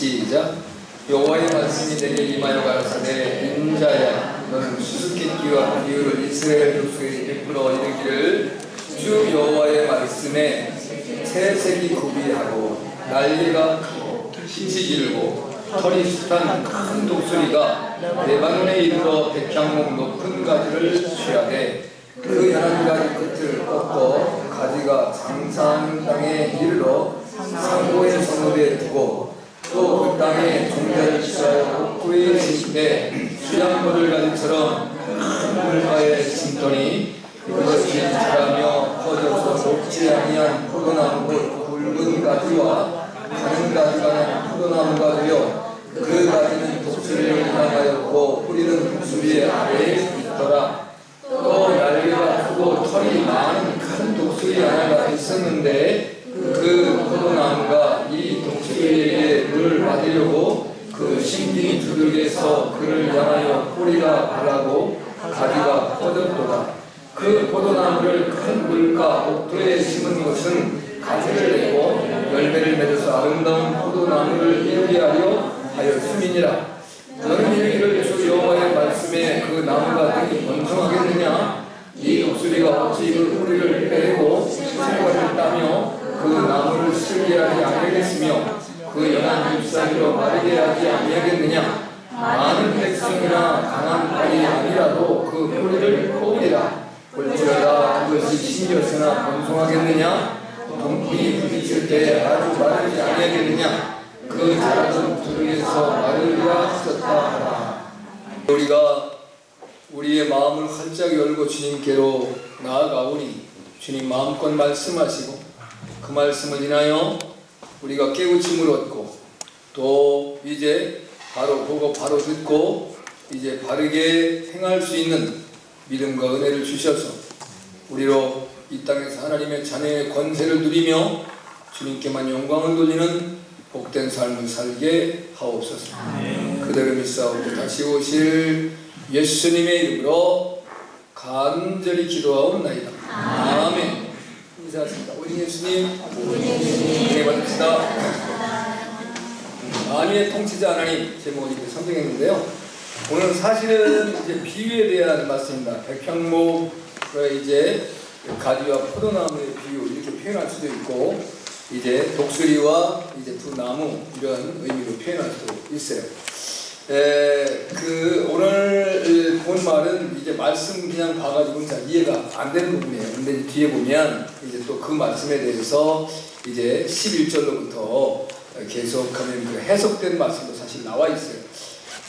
시작. 여호와의 말씀이 내게 임하여 가라사대 인자야 너는 수수께끼와 비유를 이스라엘 족속에 베풀어 이르기를 주 여호와의 말씀에 새색이 구비하고 날개가 크고 빛이 길고 털이 숱한 큰 독수리가 레바논에 이르러 백향목 높은 가지를 취하되 그 연한 가지 끝을 꺾어 가지가 장사하는 땅에 이르러 상고의 성읍에 두고 또 그 땅에 종자를 취하여 옥구에 심되 수양보를 가지처럼 큰 물가에 심더니 그것이 자라며 퍼져서 녹지 아니한 포도나무 곧 굵은 가지와 가는 가지가 난 포도나무가 되어 그 가지는 독수리를 향하였고 뿌리는 독수리의 아래에 있더라. 또 날개가 크고 털이 많은 큰 독수리 하나가 있었는데 그 포도나무가 이 독수리에게 물을 받으려고 그 심긴 두들겨서 그를 향하여 뿌리가 바라고 가지가 퍼졌도다. 그 포도나무를 큰 물가 옥토에 심은 것은 가지를 내고 열매를 맺어서 아름다운 포도나무를 이루게 하여 수민이라. 너는 이르기를 주 여호와의 말씀에 그 나무가 등이 번성하겠느냐? 이 독수리가 어찌 그 뿌리를 빼고 실과를 따며 그 나무를 슬게 하지 아니하겠으며 그 연한 잎사귀로 마르게 하지 아니하겠느냐? 많은 백성이나 강한 팔이 아니라도 그 뿌리를 뽑으리라. 볼지어다 그것이 심겼으나 번성하겠느냐? 동풍이 부딪힐 때 아주 마르지 아니하겠느냐? 그 자라던 두르에서 마르리라 하셨다 하라. 우리가 우리의 마음을 활짝 열고 주님께로 나아가오니 주님 마음껏 말씀하시고 그 말씀을 인하여 우리가 깨우침을 얻고 또 이제 바로 보고 바로 듣고 이제 바르게 행할 수 있는 믿음과 은혜를 주셔서 우리로 이 땅에서 하나님의 자녀의 권세를 누리며 주님께만 영광을 돌리는 복된 삶을 살게 하옵소서. 그대로 믿사오고 다시 오실 예수님의 이름으로 간절히 기도하옵나이다. 아멘. 인사하십니다. 우리 예수님 은혜 받읍시다. 만유의 통치자 하나님 제목을 이렇게 선정했는데요. 오늘 사실은 이제 비유에 대한 말씀입니다. 백향목의 이제 가지와 포도나무의 비유 이렇게 표현할 수도 있고 이제 독수리와 이제 두 나무 이런 의미로 표현할 수도 있어요. 오늘 본 말은 이제 말씀 그냥 봐가지고 잘 이해가 안 되는 부분이에요. 근데 뒤에 보면 이제 또 그 말씀에 대해서 이제 11절로부터 계속하면 그 해석된 말씀도 사실 나와 있어요.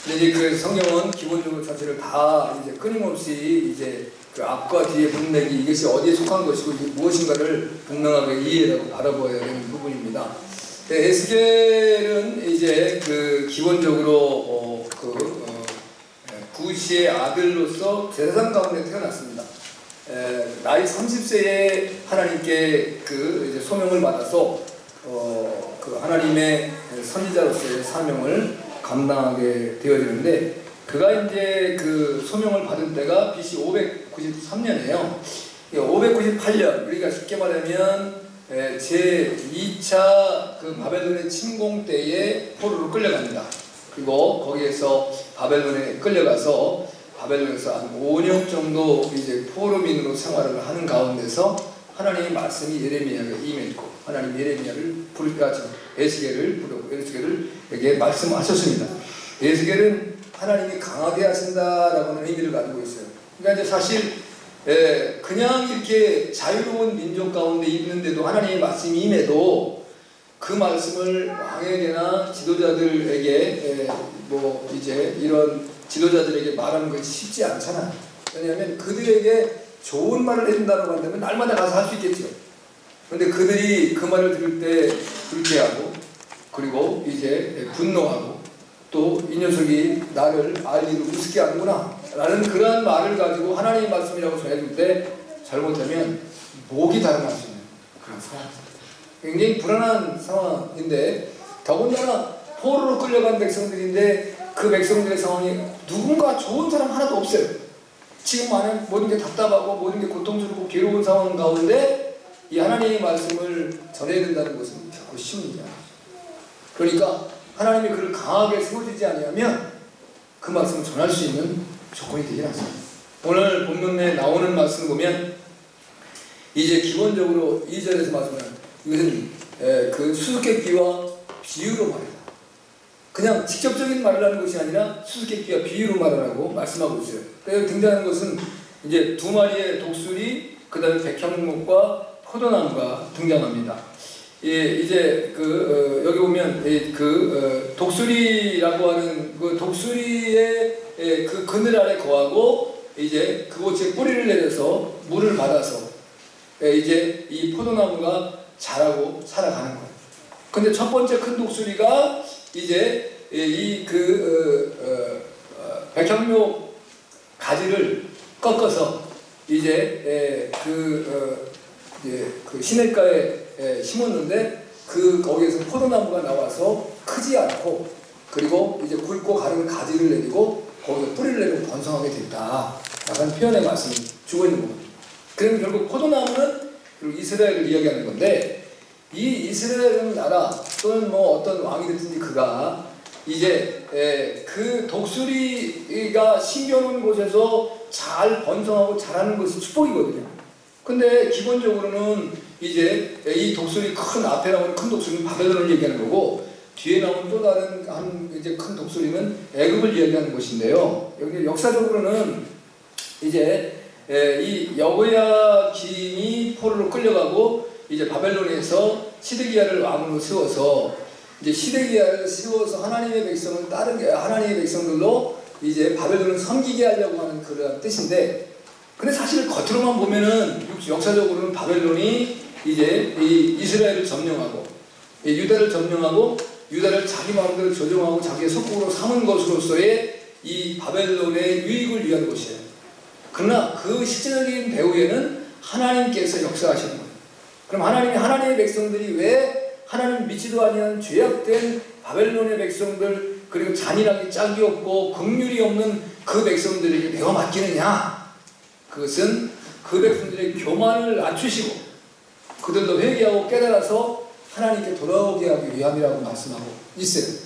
근데 이제 그 성경은 기본적으로 자체를 다 이제 끊임없이 이제 그 앞과 뒤의 문맥이 이것이 어디에 속한 것이고 이게 무엇인가를 분명하게 이해하고 바라보아야 되는 부분입니다. 에스겔은 이제 그 기본적으로 구시의 아들로서 제사장 가운데 태어났습니다. 나이 30세에 하나님께 그 이제 소명을 받아서 그 하나님의 선지자로서의 사명을 감당하게 되어지는데 그가 이제 그 소명을 받은 때가 BC 593년이에요. 598년 우리가 쉽게 말하면 제 2차 그 바벨론의 침공 때에 포로로 끌려갑니다. 그리고 거기에서 바벨론에 끌려가서 바벨론에서 한 5년 정도 이제 포로민으로 생활을 하는 가운데서 하나님의 말씀이 예레미야에게 임했고 하나님 예레미야를 에스겔을 부르고 에스겔에게 말씀하셨습니다. 에스겔은 하나님이 강하게 하신다라는 의미를 가지고 있어요. 그러니까 이제 사실 그냥 이렇게 자유로운 민족 가운데 있는데도 하나님의 말씀이 임해도 그 말씀을 왕에게나 지도자들에게 뭐 이제 이런 지도자들에게 말하는 것이 쉽지 않잖아요. 왜냐하면 그들에게 좋은 말을 해준다고 한다면 날마다 가서 할 수 있겠죠. 그런데 그들이 그 말을 들을 때 불쾌하고 그리고 이제 분노하고 또 이 녀석이 나를 알리로 우습게 하는구나 라는 그러한 말을 가지고 하나님의 말씀이라고 전해줄 때 잘못하면 목이 달아날 수 있는 그런 상황입니다. 굉장히 불안한 상황인데 더군다나 포로로 끌려간 백성들인데 그 백성들의 상황이 누군가 좋은 사람 하나도 없어요. 지금 만약 모든 게 답답하고 모든 게 고통스럽고 괴로운 상황 가운데 이 하나님의 말씀을 전해야 된다는 것은 결코 쉬운 일이 아니에요. 그러니까 하나님이 그를 강하게 세워주지 아니하면 그 말씀을 전할 수 있는 조건이 되지 않습니다. 오늘 본문에 나오는 말씀 보면 이제 기본적으로 2절에서 말씀하는 이것은 그 수수께끼와 비유로 말이다. 그냥 직접적인 말을 하는 것이 아니라 수수께끼와 비유로 말을 하고 말씀하고 있어요. 그래서 등장하는 것은 이제 두 마리의 독수리, 그 다음에 백향목과 포도나무가 등장합니다. 예, 이제 여기 보면 독수리라고 하는 그 독수리의 그 그늘 아래 거하고 이제 그곳에 뿌리를 내려서 물을 받아서 이제 이 포도나무가 자라고 살아가는 거예요. 근데 첫 번째 큰 독수리가 이제 백향목 가지를 꺾어서 이제 그 시냇가에 심었는데 거기에서 포도나무가 나와서 크지 않고 그리고 이제 굵고 가른 가지를 내리고 거기서 뿌리를 내리고 번성하게 됐다. 약간 표현의 말씀을 주고 있는 겁니다. 그러면 결국 포도나무는 이스라엘을 이야기하는 건데 이 이스라엘 나라 또는 뭐 어떤 왕이 됐든지 그가 이제 그 독수리가 심겨놓은 곳에서 잘 번성하고 자라는 것이 축복이거든요. 근데 기본적으로는 이제 이 독수리 앞에 나오는 큰 독수리는 바벨론을 얘기하는 거고 뒤에 나오는 또 다른 이제 큰 독수리는 애굽을 이야기하는 것인데요. 여기 역사적으로는 이제 이 여호야김이 포로로 끌려가고 이제 바벨론에서 시드기야를 왕으로 세워서 이제 시드기야를 세워서 하나님의 백성을 하나님의 백성들로 이제 바벨론을 섬기게 하려고 하는 그런 뜻인데, 근데 사실 겉으로만 보면은 역사적으로는 바벨론이 이제 이 이스라엘을 점령하고 유다를 점령하고 유다를 자기 마음대로 조종하고 자기의 속국으로 삼은 것으로서의 이 바벨론의 유익을 위한 것이에요. 그러나 그 실제적인 배후에는 하나님께서 역사하시는 거예요. 그럼 하나님의 백성들이 왜 하나님 믿지도 아니한 죄악된 바벨론의 백성들, 그리고 잔인하게 짝이 없고 긍휼이 없는 그 백성들에게 내어 맡기느냐? 그것은 그 백성들의 교만을 낮추시고 그들도 회개하고 깨달아서 하나님께 돌아오게 하기 위함이라고 말씀하고 있어요.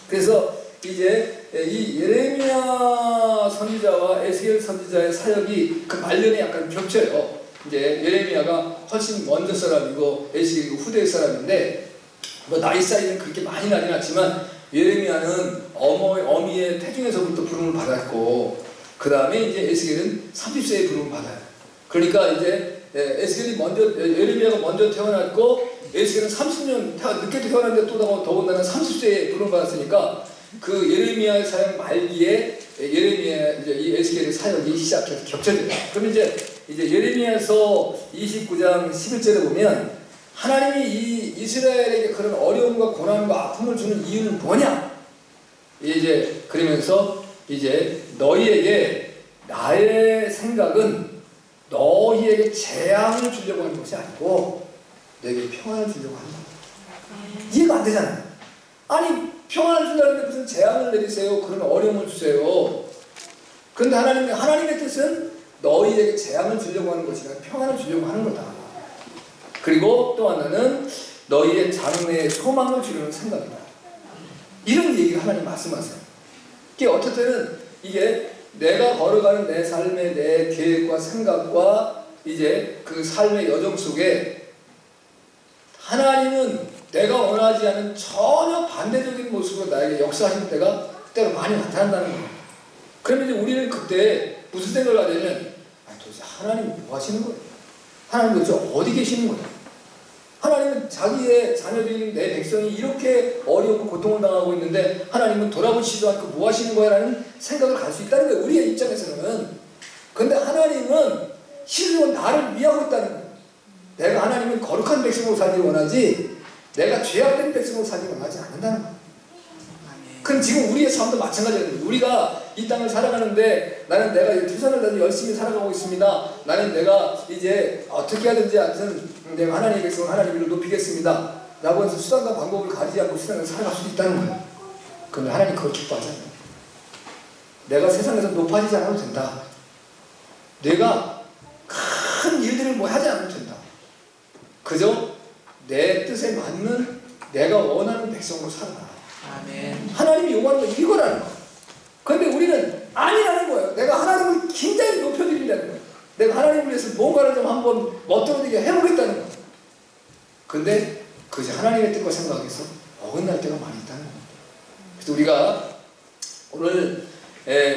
그래서 이제 이 예레미야 선지자와 에스겔 선지자의 사역이 그 말년에 약간 겹쳐요. 이제 예레미야가 훨씬 먼저 사람이고 에스겔이 후대 사람인데 뭐 나이 차이는 그렇게 많이 나진 않지만 예레미야는 어미의 태중에서부터 부름을 받았고 그 다음에 이제 에스겔은 30세에 부름을 받아요. 그러니까 이제 예레미야가 먼저 태어났고 에스겔은 30년 늦게 태어났는데 또 더군다나 30세에 부름을 받았으니까 그 예레미야의 사역 말기에 예레미야 이제 이 에스겔의 사역이 시작해서 겹쳐져요. 그럼 이제 예레미야서 29장 11절에 보면 하나님이 이 이스라엘에게 그런 어려움과 고난과 아픔을 주는 이유는 뭐냐? 이제 그러면서 이제 너희에게 나의 생각은 너희에게 재앙을 주려고 하는 것이 아니고 너에게 평안을 주려고 하는 거야. 이해가 안 되잖아요. 아니 평안을 준다는데 무슨 재앙을 내리세요? 그런 어려움을 주세요. 그런데 하나님의 뜻은 너희에게 재앙을 주려고 하는 것이 아니라 평안을 주려고 하는 거다. 그리고 또 하나는 너희의 장래에 소망을 주려는 생각이다. 이런 얘기를 하나님 말씀하세요. 이게 어떨 때는 이게 내가 걸어가는 내 삶의 내 계획과 생각과 이제 그 삶의 여정 속에 하나님은 내가 원하지 않은 전혀 반대적인 모습으로 나에게 역사하시는 때가 때로 많이 나타난다는 거예요. 그러면 이제 우리는 그때 무슨 생각을 하냐면 도대체 하나님이 뭐 하시는 거예요? 하나님 도대체 어디 계시는 거예요? 하나님은 자기의 자녀들인 내 백성이 이렇게 어려운 고통을 당하고 있는데 하나님은 돌아보시지도 않고 뭐 하시는 거야? 라는 생각을 갈 수 있다는 거예요. 우리의 입장에서는. 근데 하나님은 실로 나를 위하고 있다는 거예요. 내가 하나님은 거룩한 백성으로 살기를 원하지 내가 죄악된 백성으로 살기를 원하지 않는다는 거예요. 그럼 지금 우리의 삶도 마찬가지입니다. 우리가 이 땅을 살아가는데 나는 내가 최선을 다해서 열심히 살아가고 있습니다. 나는 내가 이제 어떻게 하든지 하여튼 내가 하나님의 백성을 하나님을 높이겠습니다. 라고 해서 수단과 방법을 가리지 않고 세상을 살아갈 수 있다는 거예요. 그런데 하나님 그걸 기뻐하지 않아요. 내가 세상에서 높아지지 않아도 된다. 내가 큰 일들을 뭐 하지 않아도 된다. 그저 내 뜻에 맞는 내가 원하는 백성으로 살아라. 아멘. 하나님이 요구하는 건 이거라는 거예요. 그런데 우리는 아니라는 거예요. 내가 하나님을 굉장히 높여드린다는 거예요. 내가 하나님을 위해서 뭔가를 좀 한번 멋들어지게 해보겠다는 거예요. 근데 그것이 하나님의 뜻과 생각해서 어긋날 때가 많이 있다는 겁니다. 그래서 우리가 오늘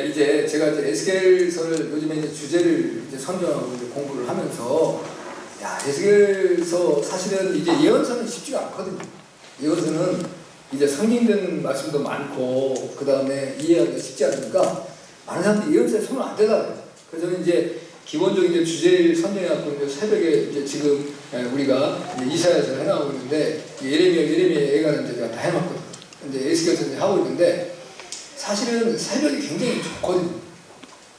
이제 제가 이제 에스겔서를 요즘에 이제 주제를 이제 선정하고 이제 공부를 하면서 에스겔서 사실은 이제 예언서는 쉽지가 않거든요. 예언서는 이제 상징된 말씀도 많고 그 다음에 이해하기가 쉽지 않으니까 많은 사람들이 예언서에 손을 안 대더라고요. 그래서 저는 이제 기본적인 이제 주제를 선정해갖고 이제 새벽에 이제 지금 우리가 이제 이사야서를 해나가고 있는데 예레미야 예가는 이제 제가 다 해놨거든요. 이제 에스겔서 이제 하고 있는데 사실은 새벽이 굉장히 좋거든요.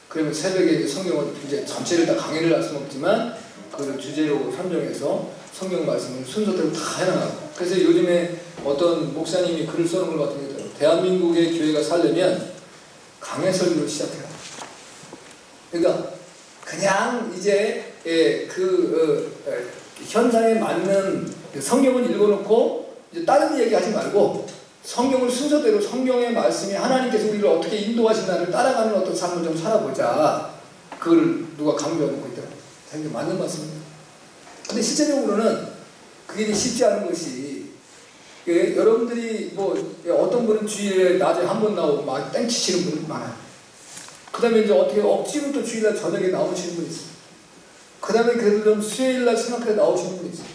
그러면 새벽에 이제 성경을 이제 전체를 다 강의를 할 수는 없지만 그 주제로 선정해서 성경 말씀을 순서대로 다 해나가고. 그래서 요즘에 어떤 목사님이 글을 써놓은 것 같은 게 있더라고요. 대한민국의 교회가 살려면 강해 설교를 시작해라. 그러니까 그냥 이제 현상에 맞는 성경을 읽어놓고 이제 다른 얘기 하지 말고 성경을 순서대로 성경의 말씀이 하나님께서 우리를 어떻게 인도하신다를 따라가는 어떤 삶을 좀 살아보자. 그걸 누가 강조하고 있더라고요. 이게 맞는 말씀입니다. 근데 실제적으로는 그게 쉽지 않은 것이 여러분들이 뭐 어떤 분은 주일에 낮에 한 번 나오고 막 땡치시는 분이 많아요. 그 다음에 이제 어떻게 억지로 또 주일날 저녁에 나오시는 분이 있어요. 그 다음에 그래도 좀 수요일날 생각해 나오시는 분이 있어요.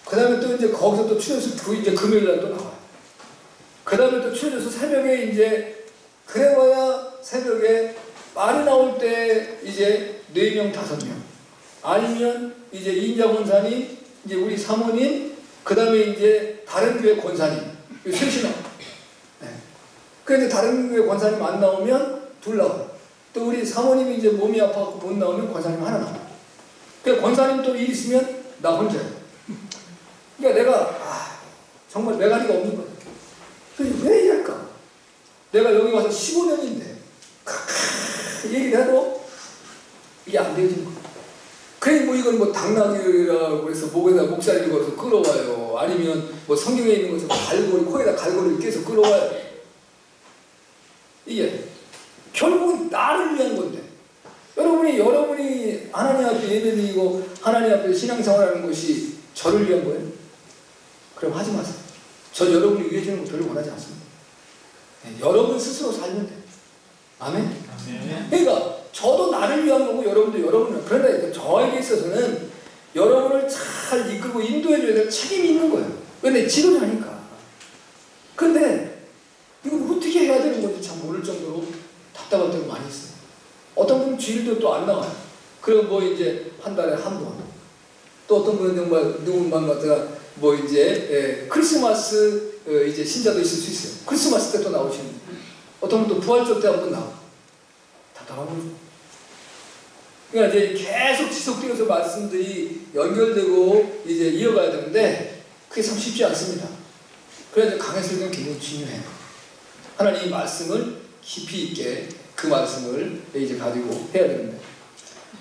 그 다음에 또 이제 거기서 또 추려서 이제 금요일날 또 나와요. 그 다음에 또 추려서 새벽에 이제 그래봐야 새벽에 많이 나올 때 이제 4명, 5명 아니면 이제 인자 권사님, 이제 우리 사모님, 그 다음에 이제 다른 교회 권사님 셋이 나와요. 네. 그런데 다른 교회 권사님 안 나오면 둘 나와요. 또 우리 사모님이 이제 몸이 아파서 못 나오면 권사님 하나 나와요. 그 권사님 또 일 있으면 나 혼자예요. 그러니까 내가 정말 매가리가 없는 거예요. 왜 이럴까? 내가 여기 와서 15년인데 얘기를 해도 이게 안 되어지는 거예요. 그래 뭐 이건 뭐 당나귀라고 해서 목에다 목살을 걸어서 끌어와요. 아니면 뭐 성경에 있는 것을 갈고리 코에다 갈고리를 껴서 끌어와요. 이게 결국은 나를 위한 건데 여러분이 하나님 앞에 예배드리고 하나님 앞에 신앙생활하는 것이 저를 위한 거예요? 그럼 하지 마세요. 전 여러분이 위해 주는 거 별로 원하지 않습니다. 네, 여러분 스스로 살면 돼요. 아멘? 그러니까 저도 나를 위한 거고 여러분도 여러분을. 그런데 저에게 있어서는 여러분을 잘 이끌고 인도해줘야 될 책임이 있는 거예요. 근데 지도자니까. 근데 이걸 어떻게 해야 되는 건지 참 모를 정도로 답답할 때가 많이 있어요. 어떤 분은 주일도 또 안 나와요. 그럼 뭐 이제 한 달에 한 번. 또 어떤 분은 정말 누군만 갖다가 뭐 이제 크리스마스 이제 신자도 있을 수 있어요. 크리스마스 때 또 나오시는 분. 어떤 분도 부활절 때 한 번 나와. 답답한 거죠. 그러니까 이제 계속 지속되어서 말씀들이 연결되고 이제 이어가야 되는데 그게 참 쉽지 않습니다. 그래서 강의 설교는 굉장히 중요해요. 하나님의 말씀을 깊이 있게 그 말씀을 이제 가지고 해야 됩니다.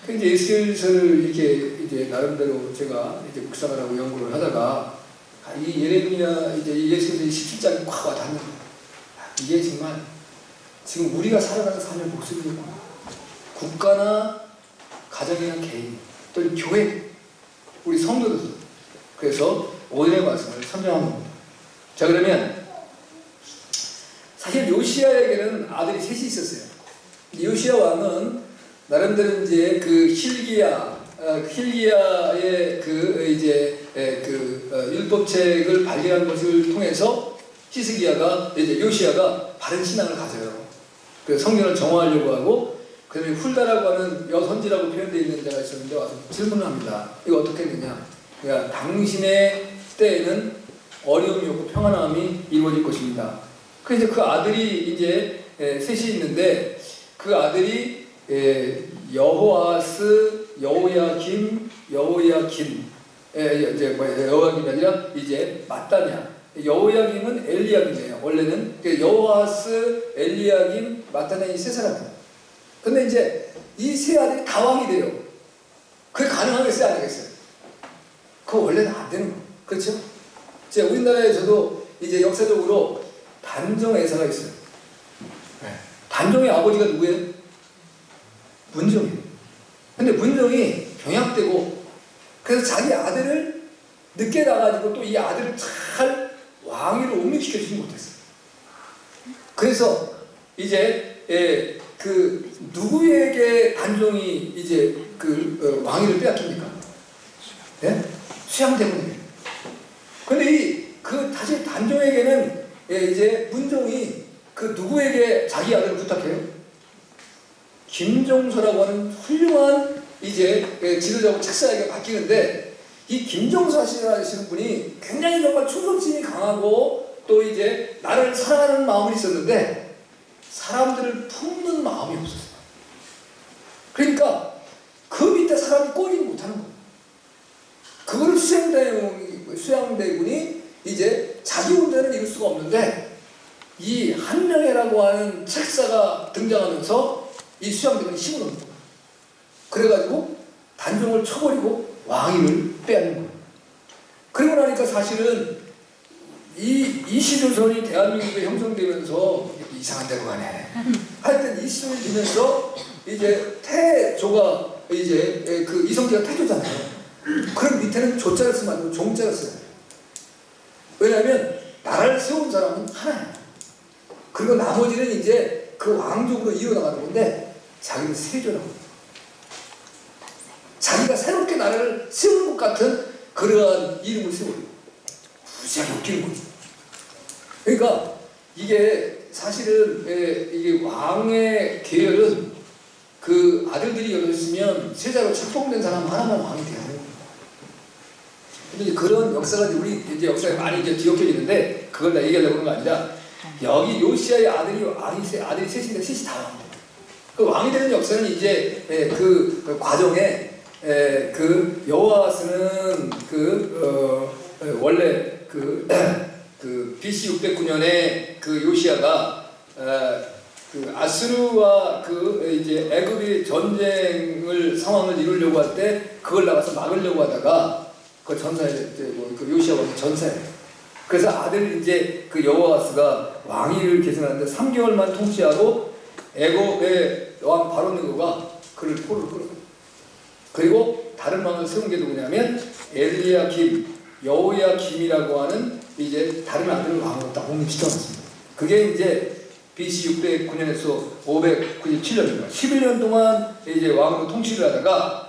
그 이제 에스겔서를 이렇게 이제 나름대로 제가 이제 묵상을 하고 연구를 하다가 이 예레미야 이제 에스겔서 17장이 콱 와닿는 거예요. 이게 정말 지금 우리가 살아가는 삶의 모습이구나. 국가나 가정이나 개인, 또 교회, 우리 성도들. 그래서 오늘의 말씀을 선정한 겁니다. 자, 그러면 사실 요시야에게는 아들이 셋이 있었어요. 요시야 왕은 나름대로 이제 그 힐기야의 그 이제 율법책을 발견한 것을 통해서 히스기야가 이제 요시야가 바른 신앙을 가져요. 그 성경을 정화하려고 하고, 그다음에 훌다라고 하는 여선지라고 표현되어 있는 자가 있었는데 와서 질문을 합니다. 이거 어떻게 했느냐? 그러니까 당신의 때에는 어려움이 없고 평안함이 이루어질 것입니다. 그래서 그 아들이 이제 셋이 있는데 그 아들이 여호아스, 여호야김이 아니라 이제 마따냐. 여호야김은 엘리야김이에요. 원래는 여호아스, 엘리야김, 마따냐 이 세 사람이에요. 근데 이제 이 세 아들이 다 왕이 돼요. 그게 가능하겠어요, 안 하겠어요? 그거 원래는 안 되는 거예요. 그렇죠? 우리나라에서도 이제 역사적으로 단종에서가 있어요. 단종의 아버지가 누구예요? 문종이에요. 근데 문종이 병약되고 그래서 자기 아들을 늦게 낳아가지고 또 이 아들을 잘 왕위로 옹립시켜 주지 못했어요. 그래서 이제 그 누구에게 단종이 이제 그 왕위를 빼앗깁니까? 예? 수양대군에게. 근데 다시 단종에게는 이제 문종이 그 누구에게 자기 아들을 부탁해요? 김종서라고 하는 훌륭한 이제 지도자고 책사에게 맡기는데 이 김종서 하시는 분이 굉장히 정말 충성심이 강하고 또 이제 나를 사랑하는 마음이 있었는데 사람들을 품는 마음이 없었어요. 그러니까 그 밑에 사람이 꼬이지 못하는 거예요. 그거를 수양대군이 이제 자기 혼자는 이룰 수가 없는데 이 한명회라고 하는 책사가 등장하면서 이 수양대군이 힘을 얻는 거예요. 그래가지고 단종을 쳐버리고 왕위를 빼앗는 거예요. 그리고 나니까 사실은 이 시조선이 대한민국에 형성되면서 이상한 데로 가네. 하여튼 이 시조선이 되면서 이제 태조가 이제 그 이성계가 태조잖아요. 그럼 밑에는 조자를 쓰면 안 되고 종자를 써요. 왜냐하면 나라를 세운 사람은 하나예요. 그리고 나머지는 이제 그 왕족으로 이어나가는 건데 자기는 세조라고. 자기가 새롭게 나라를 세우는 것 같은 그러한 이름을 세워요. 무지하게 웃기는 거죠. 그러니까 이게 사실은 이게 왕의 계열은 그 아들들이 여러 있으면 세자로 책봉된 사람 하나만 왕이 돼야 돼요. 근데 그런 역사가 우리 이제 역사에 많이 이제 기억해지는데 그걸 다 얘기하려고 그런 거 아니라 여기 요시아의 아들이 셋인데 셋이 다 왕이 돼요. 그 왕이 되는 역사는 이제 그 과정에 그 여호아스는 원래 그 BC 609년에 그 요시아가 그 아수르와 그 이제 애굽의 전쟁을 상황을 이루려고 할 때 그걸 나가서 막으려고 하다가 그 전사에 그 요시아가 전사해. 그래서 아들 이제 그 여호아스가 왕위를 계승하는데 3개월만 통치하고 애굽의 왕 바로느고가 그를 포로로 끌어요. 그리고 다른 왕을 세운 게 누구냐면 엘리야김, 여호야김이라고 하는 이제 다른 아들을 왕으로 딱 옹립시켜놨습니다. 그게 이제 BC 609년에서 597년입니다. 11년 동안 이제 왕으로 통치를 하다가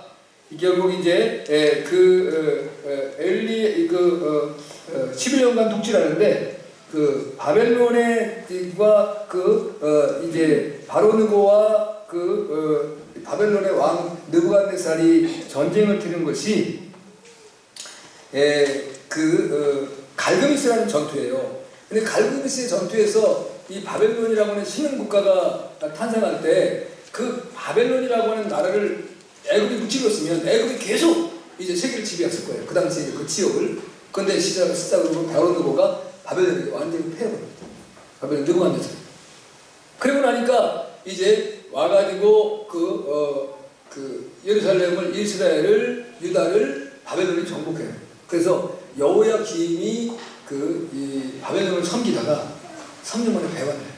결국 이제 11년간 통치를 하는데 그 바벨론의 이제 바로느고와 바벨론의 왕 느부갓네살이 전쟁을 치는 것이 갈그미스라는 전투예요. 근데 갈그미스의 전투에서 이 바벨론이라고 하는 신흥 국가가 탄생할 때 그 바벨론이라고 하는 나라를 애굽이 무찌르었으면 애굽이 계속 이제 세계를 지배했을 거예요. 그 당시에 그 지역을. 근데 시작으로 바로느고가 바벨론을 완전히 패해버립니다. 바벨론 느부갓네살. 그러고 나니까 이제 와가지고 예루살렘을 이스라엘을 유다를 바벨론이 정복해요. 그래서 여호야김이 이 바벨론을 섬기다가 3년 만에 배반해요.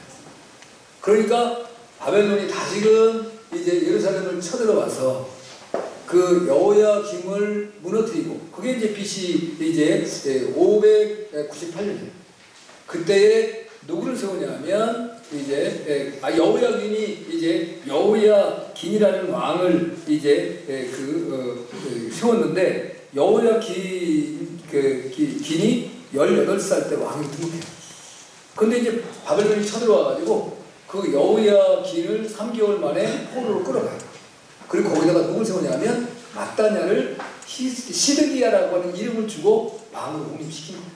그러니까 바벨론이 다시금 이제 예루살렘을 쳐들어와서 그 여호야김을 무너뜨리고 그게 이제 BC 이제 598년이에요. 그때에 누구를 세우냐면 이제 여호야김이 이제 여호야긴이라는 왕을 이제 세웠는데 여호야긴이 18살 때 왕이 등극해요. 근데 이제 바벨론이 쳐들어와가지고 그 여호야긴을 3개월 만에 포로로 끌어가요. 그리고 거기다가 누굴 세우냐면 마따냐를 시드기야라고 하는 이름을 주고 왕으로 옹립시킨 거예요.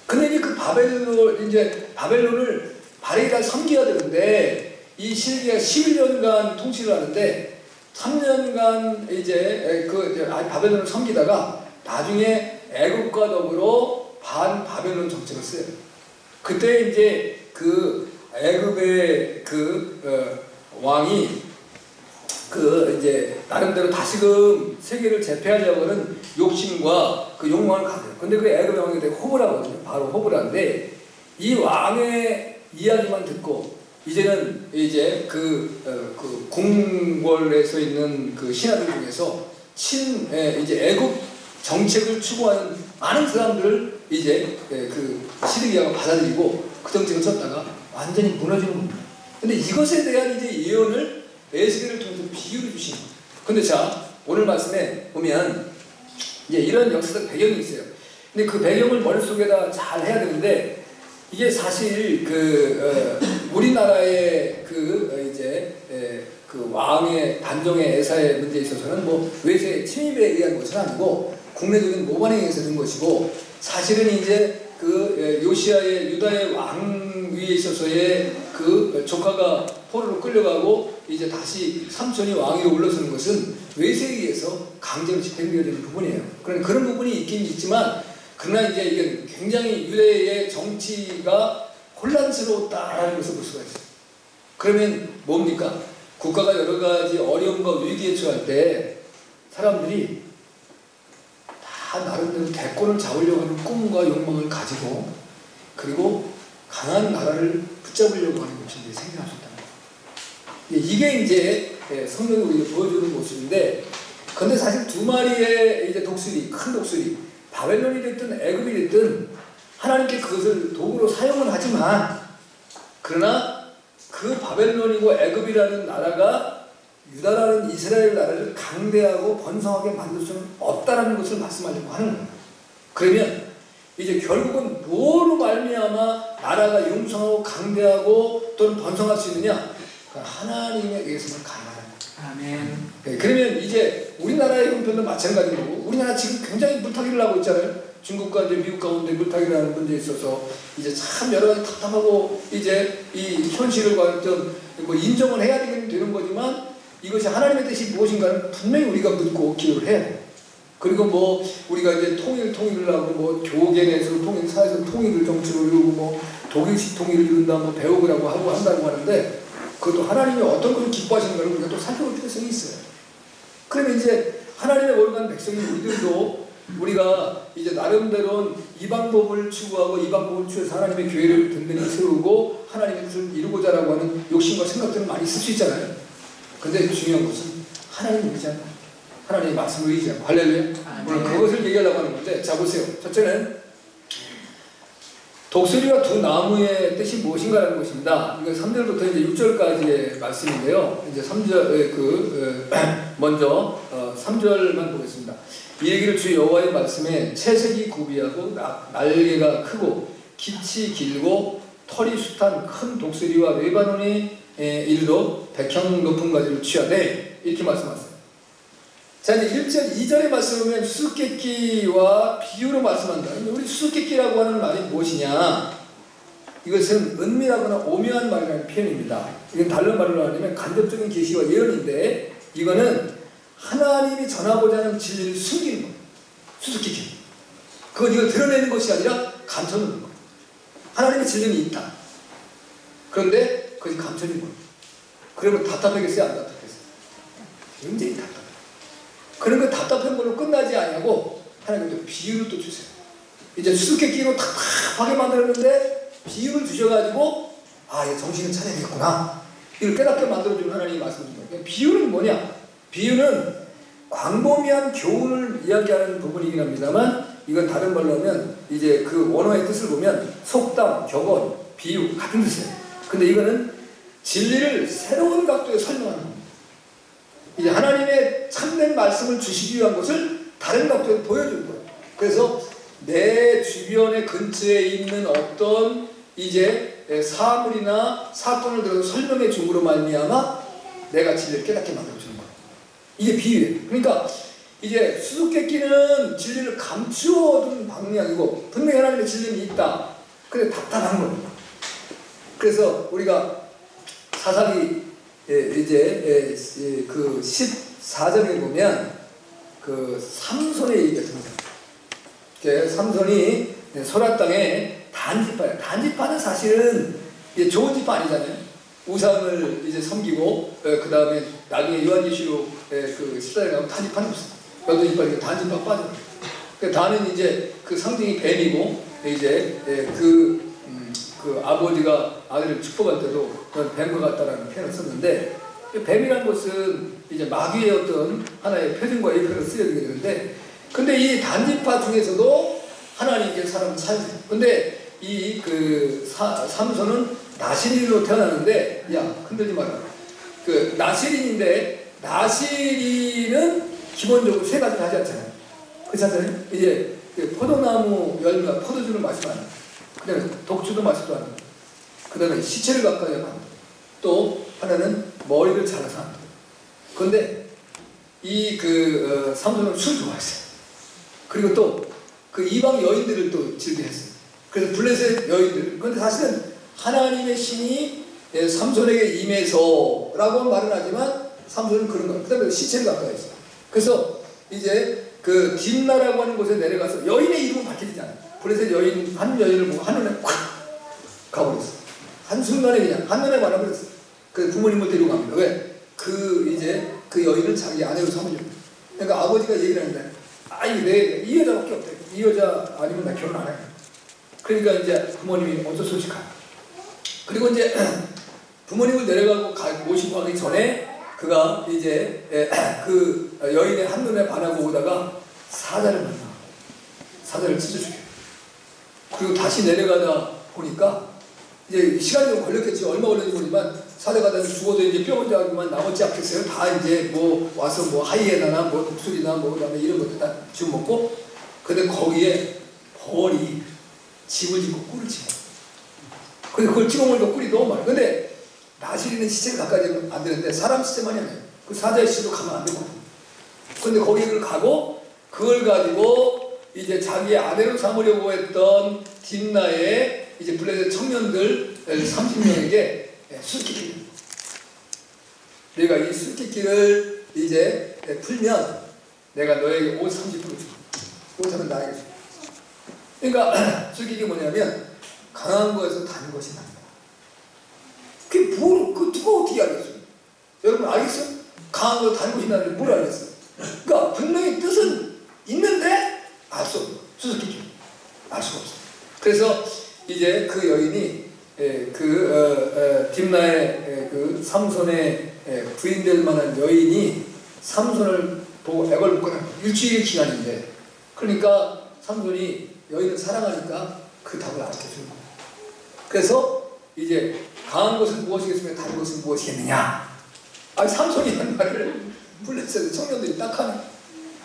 근데 이제 그 바벨론을 바레이다 섬겨야 되는데 이 시드기야가 11년간 통치를 하는데 3년간 이제 바벨론을 섬기다가 나중에 애국과 더불어 반바벨론 정책을 써요. 그때 이제 애굽의 왕이 이제 나름대로 다시금 세계를 제패하려고 하는 욕심과 그 욕망을 가져요. 근데 그 애굽의 왕이 되게 호브라거든요. 바로 호브라인데 이 왕의 이야기만 듣고 이제는 이제 그 궁궐에서 있는 그 신하들 중에서 이제 애국 정책을 추구하는 많은 사람들을 이제 그 시드기야가 받아들이고 그 정책을 썼다가 완전히 무너지는 겁니다. 근데 이것에 대한 이제 예언을 에스겔을 통해서 비유를 주신 거예요. 근데 자, 오늘 말씀에 보면 이제 이런 역사적 배경이 있어요. 근데 그 배경을 머릿속에다 잘 해야 되는데 이게 사실 우리나라의 그 왕의 단종의 애사의 문제에 있어서는 뭐 외세의 침입에 의한 것은 아니고 국내적인 모반에 의해서 된 것이고 사실은 이제 그 요시아의 유다의 왕위에 있어서의 그 조카가 포로로 끌려가고 이제 다시 삼촌이 왕위로 올라서는 것은 외세에 의해서 강제로 집행되어지는 부분이에요. 그런 부분이 있긴 있지만 그러나 이제 이게 굉장히 유대의 정치가 혼란스러웠다라는 것을 볼 수가 있어요. 그러면 뭡니까? 국가가 여러 가지 어려움과 위기에 처할 때 사람들이 다 나름대로 대권을 잡으려고 하는 꿈과 욕망을 가지고 그리고 강한 나라를 붙잡으려고 하는 욕심들이 생겨났었다는 거예요. 이게 이제 성경이 우리가 보여주는 모습인데 근데 사실 두 마리의 이제 독수리, 큰 독수리 바벨론이 됐든 애굽이 됐든 하나님께 그것을 도구로 사용은 하지만 그러나 그 바벨론이고 애굽이라는 나라가 유다라는 이스라엘 나라를 강대하고 번성하게 만들 수는 없다라는 것을 말씀하려고 하는 거예요. 그러면 이제 결국은 뭐로 말미암아 나라가 융성하고 강대하고 또는 번성할 수 있느냐? 하나님에 의해서만 가능하다. 아멘. 네, 그러면 이제 우리나라의 형편도 마찬가지고 우리나라 지금 굉장히 물타기를 하고 있잖아요. 중국과 이제 미국 가운데 물타기를 하는 문제에 있어서 이제 참 여러 가지 답답하고 이제 이 현실을 과연 뭐 인정을 해야 되는 거지만 이것이 하나님의 뜻이 무엇인가는 분명히 우리가 묻고 기도를 해야 돼요. 그리고 뭐 우리가 이제 통일을 하고 뭐 교계 내에서 사회에서 통일을 정치로 이루고 뭐 독일식 통일을 이룬다 뭐 배우라고 하고 한다고 하는데 그것도 하나님이 어떤 것을 기뻐하시는가를 우리가 또 살펴볼 필요성이 있어요. 그러면 이제 하나님의 거룩한 백성인 우리들도 우리가 이제 나름대로 이 방법을 추구하고 이 방법을 추구해서 하나님의 교회를 든든히 세우고 하나님의 뜻을 이루고자라고 하는 욕심과 생각들은 많이 있을 수 있잖아요. 근데 중요한 것은 하나님을 의지하는 거예요. 하나님의 말씀을 의지하고 할렐루야. 오늘 그것을 얘기하려고 하는 건데 자 보세요. 첫째는 독수리와 두 나무의 뜻이 무엇인가라는 것입니다. 이거 3절부터 이제 6절까지의 말씀인데요. 이제 3절 먼저 3절만 보겠습니다. 이 얘기를 주 여호와의 말씀에 채색이 구비하고 날개가 크고 깃이 길고 털이 숱한 큰 독수리와 레바논의 일도 백형 높은 가지를 취하되 이렇게 말씀하세요. 자 이제 1절, 2절의 말씀을 보면 수수께끼와 비유로 말씀한다. 우리 수수께끼라고 하는 말이 무엇이냐? 이것은 은밀하거나 오묘한 말이라는 표현입니다. 이건 다른 말로 하면 간접적인 계시와 예언인데 이거는 하나님이 전하고자 하는 진리를 숨기는 거예요. 수수께끼. 그건 이걸 드러내는 것이 아니라 감춰놓는 거예요. 하나님의 진리는 있다. 그런데 그것이 감춰진 거예요. 그러면 답답하겠어요? 안 답답했어요? 굉장히 답답해요. 그런 거 답답한 걸로 끝나지 아니하고 하나님께 또 비유를 또 주세요. 이제 수수께끼로 답답하게 만들었는데 비유를 주셔가지고 얘 정신을 차려야겠구나. 이걸 깨닫게 만들어주는 하나님이 말씀하신 거예요. 비유는 뭐냐? 비유는 광범위한 교훈을 이야기하는 부분이긴 합니다만 이건 다른 말로 하면 이제 그 원어의 뜻을 보면 속담, 격언, 비유 같은 뜻이에요. 근데 이거는 진리를 새로운 각도에 설명하는 겁니다. 이제 하나님의 참된 말씀을 주시기 위한 것을 다른 각도에 보여주는 거예요. 그래서 내 주변의 근처에 있는 어떤 이제 사물이나 사건을 들어서 설명해 줌으로 말미암아 내가 진리를 깨닫게 만들어주는 거예요. 이게 비유예요. 그러니까 이제 수수께끼는 진리를 감추어둔 방향이고 분명히 하나님의 진리는 있다. 근데 답답한 거예요. 그래서 우리가 사사기 이제 그 14절에 보면 그 삼손의 얘기가 등장해요. 삼손이 소라 땅에 단지파예요. 단지파는 사실은 좋은 지파 아니잖아요. 우상을 이제 섬기고 그 다음에 나중에 요한계시록 그 14절에 가면 단지파는 없어요. 여덟 지파 단지파 빠져요. 단은 이제 그 상징이 뱀이고 이제 그 그 아버지가 아들을 축복할 때도 넌 뱀과 같다라는 표현을 썼는데 뱀이란 것은 이제 마귀의 어떤 하나의 표준과 예표로 쓰여지게 되는데 근데 이 단지파 중에서도 하나님께 사람을 살려요. 근데 이 그 삼손은 나시린으로 태어났는데 야 흔들지 마라. 그 나시린인데 나시린은 기본적으로 세 가지를 하지 않잖아요. 그렇지 않아요? 이제 그 포도나무 열매가 포도주를 마시면 안 돼. 그 다음에 독주도 마시도 안 돼. 그 다음에 시체를 가까이 하면 안 돼. 또 하나는 머리를 잘라서 안 돼. 그런데 이 삼손은 술 좋아했어요. 그리고 또 그 이방 여인들을 또 즐겨했어요. 그래서 블레셋 여인들. 그런데 사실은 하나님의 신이 삼손에게 임해서라고 말은 하지만 삼손은 그런 거예요. 그 다음에 시체를 가까이 했어요. 그래서 이제 그 딥나라고 하는 곳에 내려가서 여인의 이름은 밝혀지지 않아요. 블레셋 여인, 한 여인을 보고 한눈에 콱 가버렸어. 한순간에 그냥 한눈에 말아버렸어. 그 부모님을 데리고 갑니다. 왜? 이제 그 여인을 자기 아내로 삼으려고. 그러니까 아버지가 얘기를 하는데 이 여자밖에 없대. 이 여자 아니면 나 결혼 안 해. 그러니까 이제 부모님이 어쩔 수 없이 가요. 그리고 이제 부모님을 내려가고 모시고 가기 전에 그가 이제 그 여인의 한눈에 반하고 오다가 사자를 만나. 사자를 찢어 죽여요. 그리고 다시 내려가다 보니까 이제 시간이 좀 걸렸겠지. 얼마 걸렸는지 모르지만 사자가 다 죽어도 이제 뼈 혼자만 남았지 않겠어요? 다 이제 뭐 와서 뭐 하이에나나 뭐 독수리나 뭐 그다음에 이런 것들 다 지금 먹고 근데 거기에 벌이 집을 짓고 꿀을 집어. 근데 그걸 찍어 먹으니까 꿀이 너무 많아. 근데 나시리는 시체를 가까이 하면 안 되는데 사람 시체만이 아니에요. 그 사자의 시체도 가면 안 되거든. 근데 거기를 가고 그걸 가지고 이제 자기의 아내로 삼으려고 했던 딥나의 이제 블레셋 청년들 30명에게 술기끼를 내가 이 술기끼를 이제 풀면 내가 너에게 옷 30% 줘. 옷은 나에게 줘. 그러니까 술기끼 뭐냐면 강한 거에서 단 것이 납니다. 그게 그 누가 어떻게 알겠어요? 여러분 알겠어요? 강한 거 단 것이 나는데 뭘 알겠어요? 그러니까 분명히 뜻은 있는데 알 수 없어요. 수수께끼 알 수가 없어요. 그래서 이제 그 여인이 딥나의 그 삼손의 부인될 만한 여인이 삼손을 보고 애걸 묶어놔. 일주일 기간인데 그러니까 삼손이 여인을 사랑하니까 그 답을 알려주는 거예요. 그래서 이제 강한 것은 무엇이겠으며 다른 것은 무엇이겠느냐. 아니 삼손이라는 말을 블레셋 청년들이 딱 하네.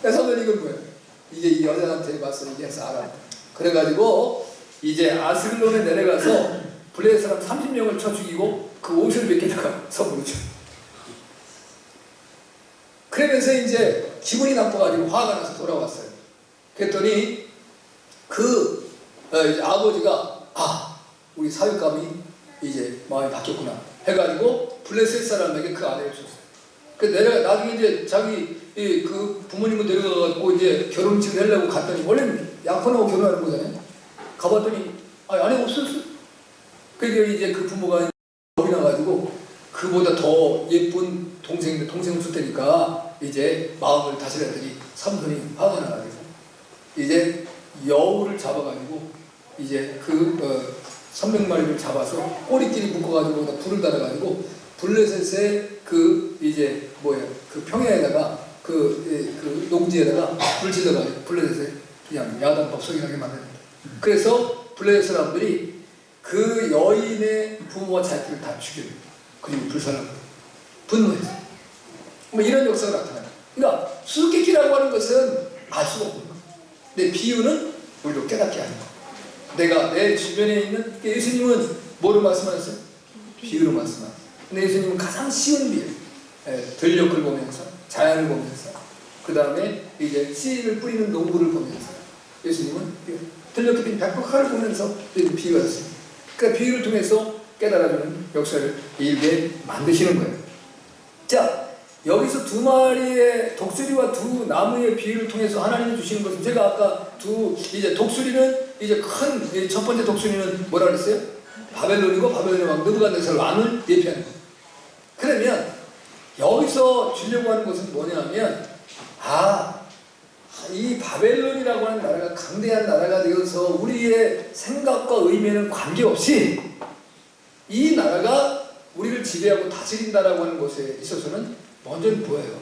그래서 삼손이 이건 뭐예요? 이게 이 여자한테 맞서 얘기해서 알아. 그래가지고 이제 아스글론에 내려가서 블레셋 사람 30명을 쳐 죽이고 그 옷을 벗기다가 선물을 줘. 그러면서 이제 기분이 나빠가지고 화가 나서 돌아왔어요. 그랬더니 이제 아버지가 우리 사육감이 이제 마음이 바뀌었구나 해가지고 블레셋 사람에게 그 아내를 줬어요. 그 나중에 이제 자기 그 부모님을 내려가갖고 이제 결혼식을 하려고 갔더니 원래는 양반하고 결혼하는 거잖아요. 가봤더니 아내가 없었어. 그러니까 이제 그 부모가 겁이 나가지고 그보다 더 예쁜 동생을 줄 테니까 이제 마음을 다스렸더니 삼손이 화가 나가지고 이제 여우를 잡아가지고 이제 300마리를 잡아서 꼬리끼리 묶어가지고 불을 달아가지고 블레셋의 이제 그 평야에다가 그 농지에다가 불 질러가지고 블레셋에 그냥 야단 법석이나게 만듭니다. 그래서 블레셋 사람들이 그 여인의 부모와 자식들을 다 죽여요. 그리고 불살합니다. 분노해서. 뭐 이런 역사가 나타나요. 그러니까 수수께끼라고 하는 것은 알 수가 없는 거예요. 근데 비유는 우리로 깨닫게 하는 거예요. 내가 내 주변에 있는 예수님은 뭐로 말씀하셨어요? 비유로 말씀하셨어요. 근데 예수님은 가장 쉬운 비유. 들녘을 보면서 자연을 보면서 그 다음에 이제 씨를 뿌리는 농부를 보면서 예수님은 들녘에 핀 백합화를 보면서 비유가 됐습니다. 그러니까 비유를 통해서 깨달아주는 역사를 일게 만드시는 거예요. 자, 여기서 두 마리의 독수리와 두 나무의 비유를 통해서 하나님이 주시는 것은 제가 아까 이제 독수리는 이제 큰 첫 번째 독수리는 뭐라 그랬어요? 바벨론이고 바벨론의 왕 느부갓네살 왕을 예표하는 거예요. 그러면 여기서 주려고 하는 것은 뭐냐면 이 바벨론이라고 하는 나라가 강대한 나라가 되어서 우리의 생각과 의미에는 관계없이 이 나라가 우리를 지배하고 다스린다라고 하는 것에 있어서는 먼저는 뭐예요?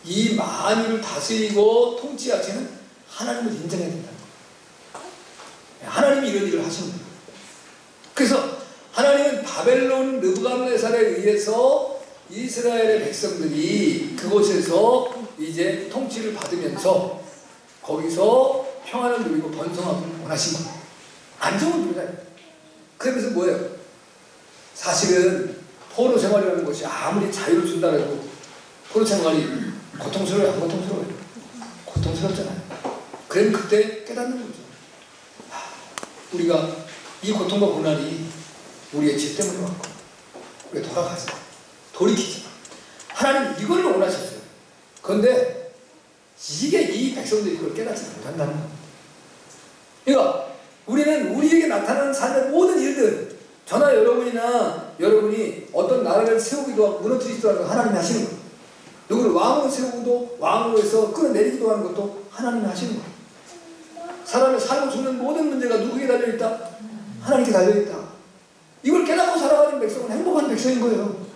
이 만유를 다스리고 통치하시는 하나님을 인정해야 된다는 거예요. 하나님이 이런 일을 하시는 거예요. 그래서 하나님은 바벨론 느부갓네살에 의해서 이스라엘의 백성들이 그곳에서 이제 통치를 받으면서 거기서 평안을 누리고 번성하기를 원하신 거예요. 안정을 누리잖아요. 그러면서 뭐예요? 사실은 포로 생활이라는 것이 아무리 자유를 준다고 해도 포로 생활이 고통스러워요? 안 고통스러워요? 고통스럽잖아요. 그럼 그때 깨닫는 거죠. 우리가 이 고통과 고난이 우리의 죄 때문에 왔고 우리가 돌아가서 돌이키지 마. 하나님 이걸 원하셨어요. 그런데 이게 이 백성들이 그걸 깨닫지 못한다는 거예요. 그러니까 우리는 우리에게 나타나는 삶의 모든 일들, 저나 여러분이나 여러분이 어떤 나라를 세우기도 하고 무너뜨리기도 하는 거 하나님이 하시는 거예요. 누구를 왕으로 세우고도 왕으로 해서 끌어내리기도 하는 것도 하나님이 하시는 거예요. 사람의 살고 죽는 모든 문제가 누구에게 달려있다? 하나님께 달려있다. 이걸 깨닫고 살아가는 백성은 행복한 백성인 거예요.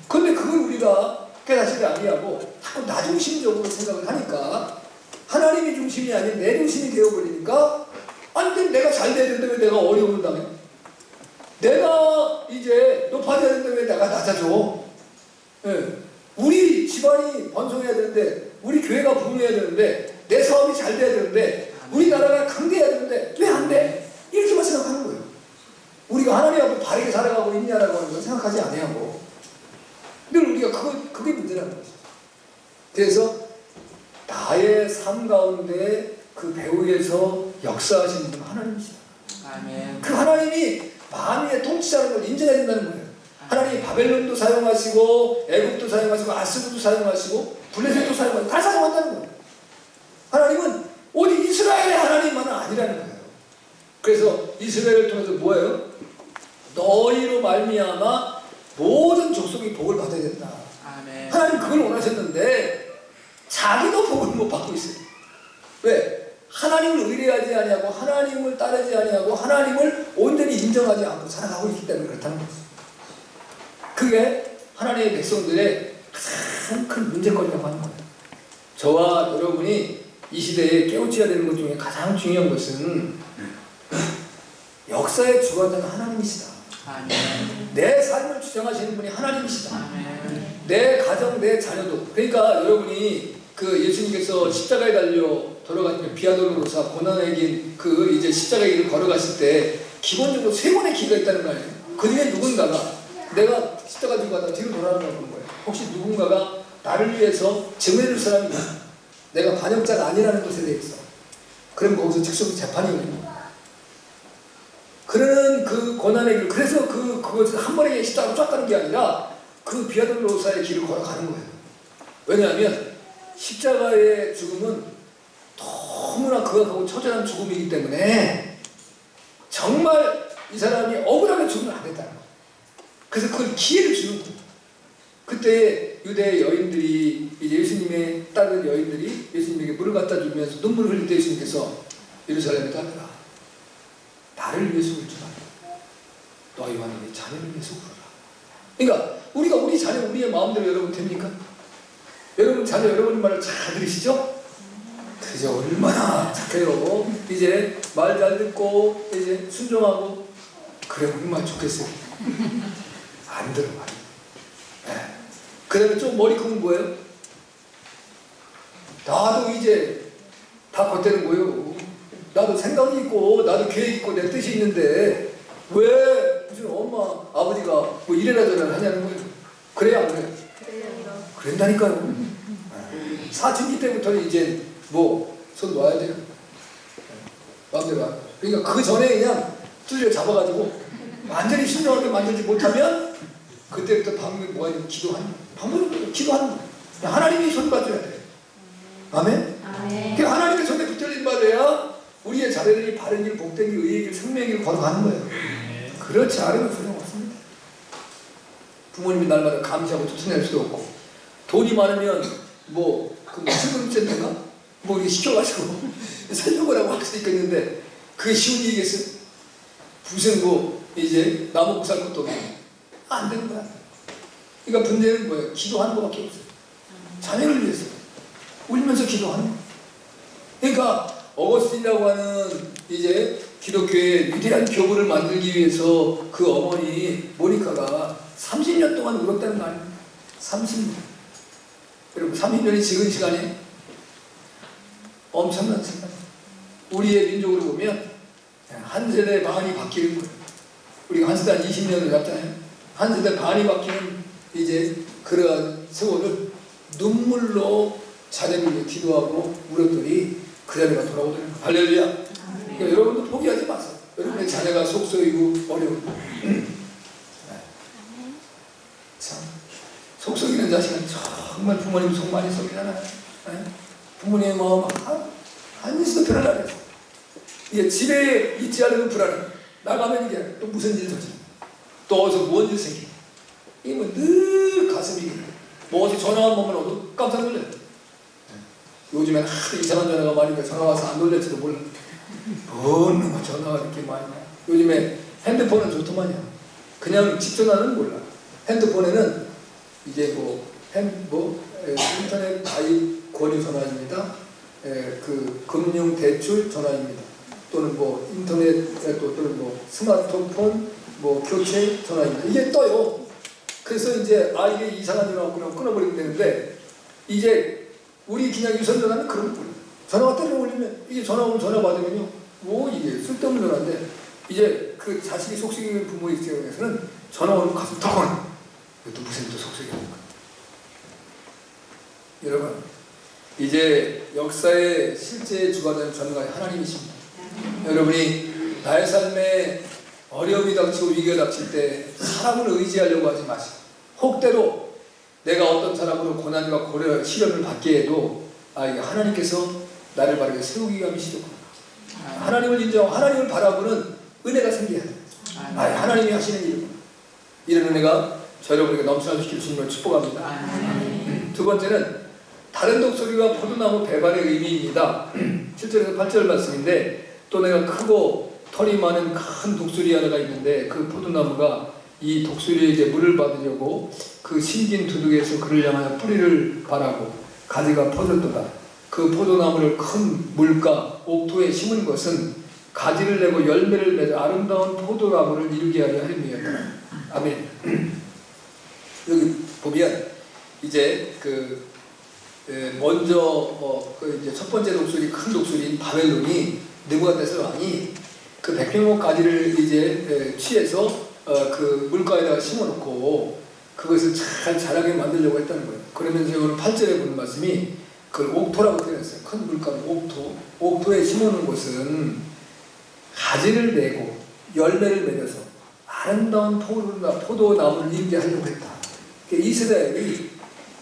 그런데 그걸 우리가 깨닫지 아니하고 자꾸 나 중심적으로 생각을 하니까 하나님이 중심이 아닌 내 중심이 되어버리니까 아니 내가 잘 돼야 되는데 왜 내가 어려움을 당해? 내가 이제 높아져야 되는데 왜 내가 낮아져? 예. 우리 집안이 번성해야 되는데 우리 교회가 부흥해야 되는데 내 사업이 잘 돼야 되는데 우리나라가 강대해야 되는데 왜 안 돼? 이렇게만 생각하는 거예요. 우리가 하나님 앞에 바르게 살아가고 있냐라고 하는 걸 생각하지 아니하고 늘 우리가 그게 문제라는 거죠. 그래서 나의 삶 가운데 그 배후에서 역사하시는 분은 하나님이시다. 아멘. 그 하나님이 만유의 통치자라는 걸 인정해야 된다는 거예요. 하나님이 바벨론도 사용하시고 애굽도 사용하시고 아스르도 사용하시고 블레셋도 사용하시고 다 사용한다는 거예요. 하나님은 오직 이스라엘의 하나님만은 아니라는 거예요. 그래서 이스라엘을 통해서 뭐예요? 너희로 말미암아 모든 족속이 복을 받아야 된다. 아멘. 하나님 그걸 원하셨는데 자기도 복을 못 받고 있어요. 왜? 하나님을 의뢰하지 아니하고 하나님을 따르지 아니하고 하나님을 온전히 인정하지 않고 살아가고 있기 때문에 그렇다는 거죠. 그게 하나님의 백성들의 가장 큰 문제거리라고 하는 거예요. 저와 여러분이 이 시대에 깨우쳐야 되는 것 중에 가장 중요한 것은 역사의 주관자는 하나님이시다. 아멘. 내 삶을 주장하시는 분이 하나님이시다. 아멘. 내 가정, 내 자녀도. 그러니까 여러분이 그 예수님께서 십자가에 달려 돌아가시는 비아돌로로사 고난의 길, 그 이제 십자가의 길을 걸어가실 때 기본적으로 세 번의 기회가 있다는 거 아니에요. 그 중에 누군가가 내가 십자가 들고 가다가 뒤로 돌아가는 거예요. 혹시 누군가가 나를 위해서 증언해줄 사람이 있나? 내가 반역자가 아니라는 것에 대해서. 그럼 거기서 즉석으로 재판이 오는 거예요. 그러는 그 고난의 길, 그래서 그것을 한 번에 십자가로 쫙 가는 게 아니라 그 비아돌로사의 길을 걸어가는 거예요. 왜냐하면 십자가의 죽음은 너무나 극악하고 처절한 죽음이기 때문에 정말 이 사람이 억울하게 죽으면 안 된다는 거예요. 그래서 그걸 기회를 주는 거예요. 그때 유대 여인들이 이제 예수님의 따르는 여인들이 예수님에게 물을 갖다 주면서 눈물을 흘릴 때 예수님께서 예루살렘에 따르라. 나를 위해서 울지 마라. 너희와 너희 자녀를 위해서 울어라. 그러니까 우리가 우리 자녀 우리의 마음대로 여러분 됩니까? 여러분 자녀 여러분 말을 잘 들으시죠? 그저 얼마나 착해요. 이제 말 잘 듣고 이제 순종하고 그래 얼마나 좋겠어요. 안 들어 말. 네. 그 다음에 좀 머리 크면 뭐예요? 나도 이제 다 겉대는 거예요. 나도 생각이 있고 나도 계획이 있고 내 뜻이 있는데 왜 무슨 엄마 아버지가 뭐 이래라 저래라 하냐는 거예요. 그래야 안 그래요? 그런다니까요. 사춘기 때부터는 이제 뭐 손 놔야 돼요. 마음대로 안. 그러니까 그 전에 그냥 뚫려 잡아가지고 완전히 신령하게 만들지 못하면 그때부터 방금 뭐야 기도하는 방금 기도하는 거예요. 하나님이 손 봐줘야 돼. 아멘. 아멘. 그 하나님의 손에 붙들림 받아야 우리의 자녀들이 바른 길, 복된 길, 의의 길, 생명의 길 걸어가는 거예요. 그렇지 않으면 소용없습니다. 부모님이 날마다 감시하고 쫓아낼 수도 없고 돈이 많으면 뭐 그 7%인가? 뭐 이렇게 시켜가지고 살려보라고 할 수 있겠는데 그게 쉬운 일이겠어요? 무슨 뭐 이제 나 먹고 살 것도 없고 안 되는 거야. 그러니까 문제는 뭐예요? 기도하는 것밖에 없어요. 자녀를 위해서 울면서 기도하는 거예요. 그러니까 어거스틴이라고 하는 이제 기독교의 위대한 교부를 만들기 위해서 그 어머니 모니카가 30년 동안 울었다는 거 아닙니까? 30년. 여러분 30년이 지금 시간에 엄청난 시간. 우리의 민족으로 보면 한 세대 반이 바뀌는 거예요. 우리가 한 세대 한 20년을 잡잖아요. 한 세대 반이 바뀌는 이제 그러한 세월을 눈물로 자녀를 위해 기도하고 울었더니 그 자리가 돌아오더라고요. 할렐루야. 그러니까 여러분도 포기하지 마세요. 여러분의 자녀가 속썩이고 어려운 참 속썩이는 자식은 정말 부모님 속 많이 썩이잖아요. 부모님의 마음 안 있어도 편안하게 이게 집에 있지 않으면 불안해. 나가면 이게 또 무슨 일 터지 또 어디서 무슨 일 생기 이게 뭐 늘 가슴이 뭐 어디 전화 한 번만 오도 깜짝 놀라요. 요즘엔 하도 이상한 전화가 많으니까 전화 와서 안 놀랄지도 몰라. 뭔 전화가 이렇게 많이 나. 요즘에 핸드폰은 좋더만요. 그냥 집 전화는 몰라. 핸드폰에는 이제 인터넷 가입 권유 전화입니다. 그 금융 대출 전화입니다. 또는 뭐 인터넷 또는 뭐 스마트폰 뭐 교체 전화입니다. 이게 떠요. 그래서 이제 이게 이상한 전화 그냥 끊어버리면 되는데 이제 우리 그냥 유선 전화는 그런 거 몰라요. 전화가 때려 올리면 이게 전화 오면 전화 받으면요. 뭐 이게 쓸데없는 전화인데 이제 그 자식이 속썩이는 부모의 입장에서는 전화 오면 가슴 턱 이것도 무슨 또 속썩이니까. 여러분 이제 역사의 실제 주관자는 전가 하나님이십니다. 여러분이 나의 삶에 어려움이 닥치고 위기가 닥칠 때 사람을 의지하려고 하지 마시고 혹대로 내가 어떤 사람으로 고난과 고려 시련을 받게 해도 이게 하나님께서 나를 바르게 세우기 위함이 시작합니다. 하나님을 인정하고 하나님을 바라보는 은혜가 생겨야 돼요. 하나님이 하시는 일이구나. 이런 은혜가 저 여러분에게 넘쳐나시길 주님을 축복합니다. 두 번째는 다른 독수리와 포도나무 배반의 의미입니다. 7절에서 8절 말씀인데 또 내가 크고 털이 많은 큰 독수리 하나가 있는데 그 포도나무가 이 독수리에게 물을 받으려고 그 신긴 두둑에서 그를 향하여 뿌리를 바라고 가지가 퍼졌도다. 그 포도나무를 큰 물가 옥토에 심은 것은 가지를 내고 열매를 맺어 아름다운 포도나무를 이루게 하려 함이었다. 아멘. 여기 보면 이제 먼저 이제 첫 번째 독수리 큰 독수리인 바벨론이 느부갓네살 왕이 그 백향목 가지를 이제 취해서 그 물가에다가 심어놓고 그것을 잘 자라게 만들려고 했다는 거예요. 그러면서 오늘 8절에 보는 말씀이 그걸 옥토라고 표현했어요. 큰 물가는 옥토. 옥토에 심어놓은 것은 가지를 내고 열매를 맺어서 아름다운 포도나무를 이루게 하려고 했다. 이스라엘이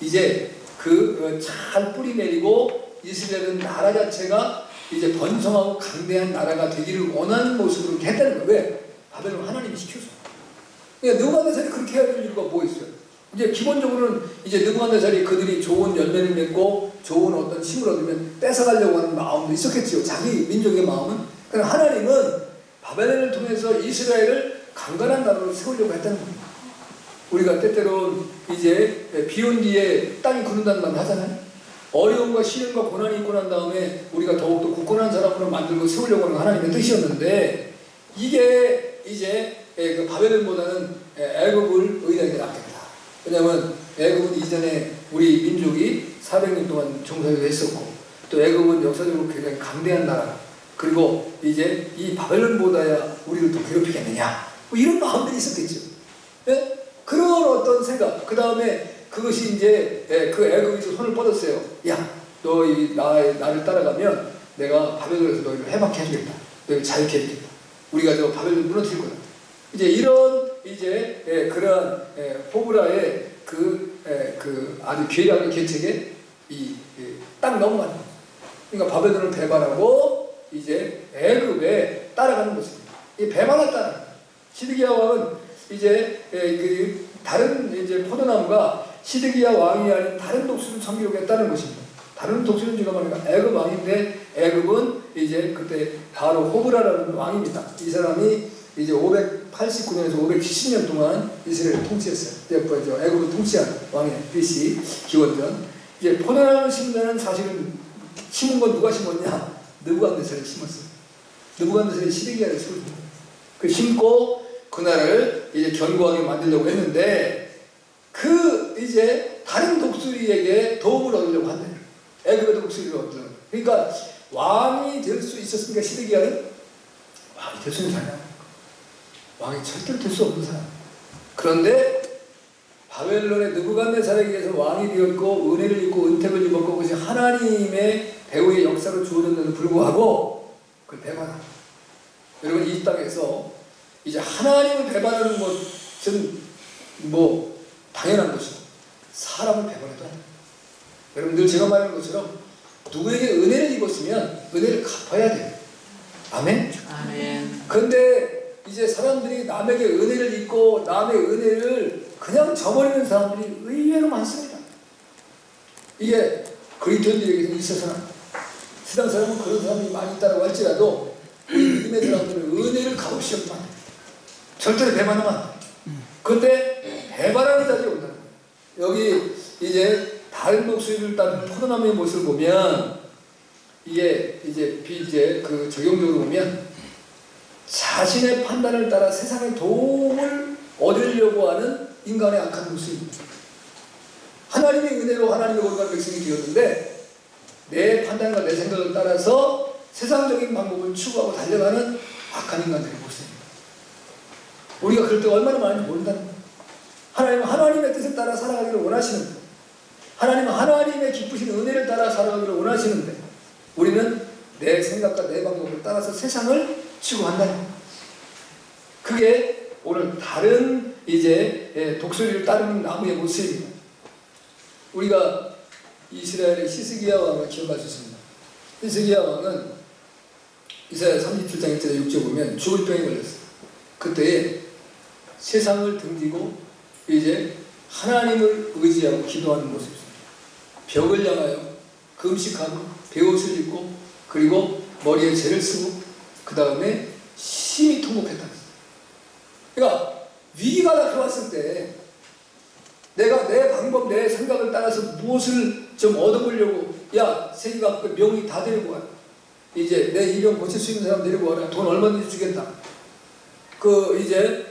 이제 잘 뿌리 내리고 이스라엘은 나라 자체가 이제 번성하고 강대한 나라가 되기를 원하는 모습으로 이렇게 했다는 거예요. 왜? 바벨론 하나님이 시켜서. 그러니까 느부갓네살이 그렇게 해야 될 이유가 뭐 있어요? 이제 기본적으로는 이제 느부갓네살이 그들이 좋은 열매를 맺고 좋은 어떤 힘을 얻으면 뺏어가려고 하는 마음도 있었겠지요. 자기 민족의 마음은. 그러나 하나님은 바벨론을 통해서 이스라엘을 강건한 나라로 세우려고 했다는 겁니다. 우리가 때때로 이제 비온 뒤에 땅이 굳는다는 말을 하잖아요. 어려움과 시련과 고난이 있고 난 다음에 우리가 더욱더 굳건한 사람으로 만들고 세우려고 하는 하나님의 뜻이었는데 이게 이제 그 바벨론보다는 애굽을 의뢰하게 게 낫겠다. 왜냐하면 애굽은 이전에 우리 민족이 400년 동안 종살이를 했었고 또 애굽은 역사적으로 굉장히 강대한 나라 그리고 이제 이 바벨론보다야 우리를 더 괴롭히겠느냐 뭐 이런 마음들이 있었겠죠. 네? 그런 어떤 생각 그 다음에 그것이 이제 그 애굽이 손을 뻗었어요. 야, 너 나를 따라가면 내가 바벨론에서 너희를 해방케 해주겠다. 너희를 자유케 해주겠다. 우리가 저 바벨론을 무너뜨릴 거다. 이제 이런 이제 그러한 호브라의 그 아주 괴력의 계책에 딱 넘어가는 거예요. 그러니까 바벨론을 배반하고 이제 애굽에 따라가는 것입니다. 이 배반을 따라 시드기야 왕은 이제 다른 이제 포도나무가 시드기야 왕이 아닌 다른 독수리를 섬기려고 했다는 것입니다. 다른 독수리주가 말이야 애굽 왕인데 애굽은 이제 그때 바로 호브라라는 왕입니다. 이 사람이 이제 589년에서 570년 동안 이스라엘을 통치했어요. 애굽을 통치한 왕이에요. BC 기원전. 이제 포도나무 심는 사실은 심은 건 누가 심었냐? 느부갓네살이 심었어요. 느부갓네살이 시드기야를 심었어요. 그 심고 그 나라를 이제 견고하게 만들려고 했는데 그 이제 다른 독수리에게 도움을 얻으려고 한다. 애굽의 독수리를 얻으려고. 그러니까 왕이 될 수 있었으니까 시드기야는 왕이 될 수는 잘나. 왕이 절대로 될 수 없는 사람. 그런데 바벨론의 느부갓네살에 의해서 왕이 되었고 은혜를 입고 은택을 입었고 그것이 하나님의 배후의 역사로 주어졌는데도 불구하고 그걸 배반하고 여러분 이 땅에서 이제 하나님을 배반하는 것은 뭐 당연한 것이고 사람을 배반해도 안 돼요. 여러분 늘 제가 말하는 것처럼 누구에게 은혜를 입었으면 은혜를 갚아야 돼요. 아멘? 아멘. 그런데 이제 사람들이 남에게 은혜를 입고 남의 은혜를 그냥 저버리는 사람들이 의외로 많습니다. 이게 그리스도인들에게 있어서는 세상 사람은 그런 사람이 많이 있다고 할지라도 우리 믿음의 사람들은 은혜를 값없이 여기면 안 돼요. 절대로 배반하면 안 돼요. 그런데 배반하는 자들이 온다는 거예요. 여기 이제 다른 독수리를 따는 포도나무의 모습을 보면 이게 이제 그 적용적으로 보면 자신의 판단을 따라 세상의 도움을 얻으려고 하는 인간의 악한 모습입니다. 하나님의 은혜로 하나님의 거룩한 백성이 되었는데 내 판단과 내 생각을 따라서 세상적인 방법을 추구하고 달려가는 악한 인간들의 모습입니다. 우리가 그럴 때 얼마나 많은지 모른다는 거예요. 하나님은 하나님의 뜻을 따라 살아가기를 원하시는데 하나님은 하나님의 기쁘신 은혜를 따라 살아가기를 원하시는데 우리는 내 생각과 내 방법을 따라서 세상을 추구한다는 거예요. 그게 오늘 다른 이제 독수리를 따르는 나무의 모습입니다. 우리가 이스라엘의 히스기야 왕을 기억할 수 있습니다. 히스기야 왕은 이사야 37장 1절 6절 보면 죽을 병에 걸렸어요. 그때 세상을 등지고 이제 하나님을 의지하고 기도하는 모습입니다. 벽을 향하여 금식하고 베옷을 입고 그리고 머리에 재를 쓰고 그 다음에 심히 통곡했다. 그러니까 위기가 나타났을 때 내가 내 방법, 내 생각을 따라서 무엇을 좀 얻어보려고 야, 세계가 그 명이 다 데리고 와. 이제 내 이 병 고칠 수 있는 사람 데리고 와라. 돈 얼마든지 주겠다. 그 이제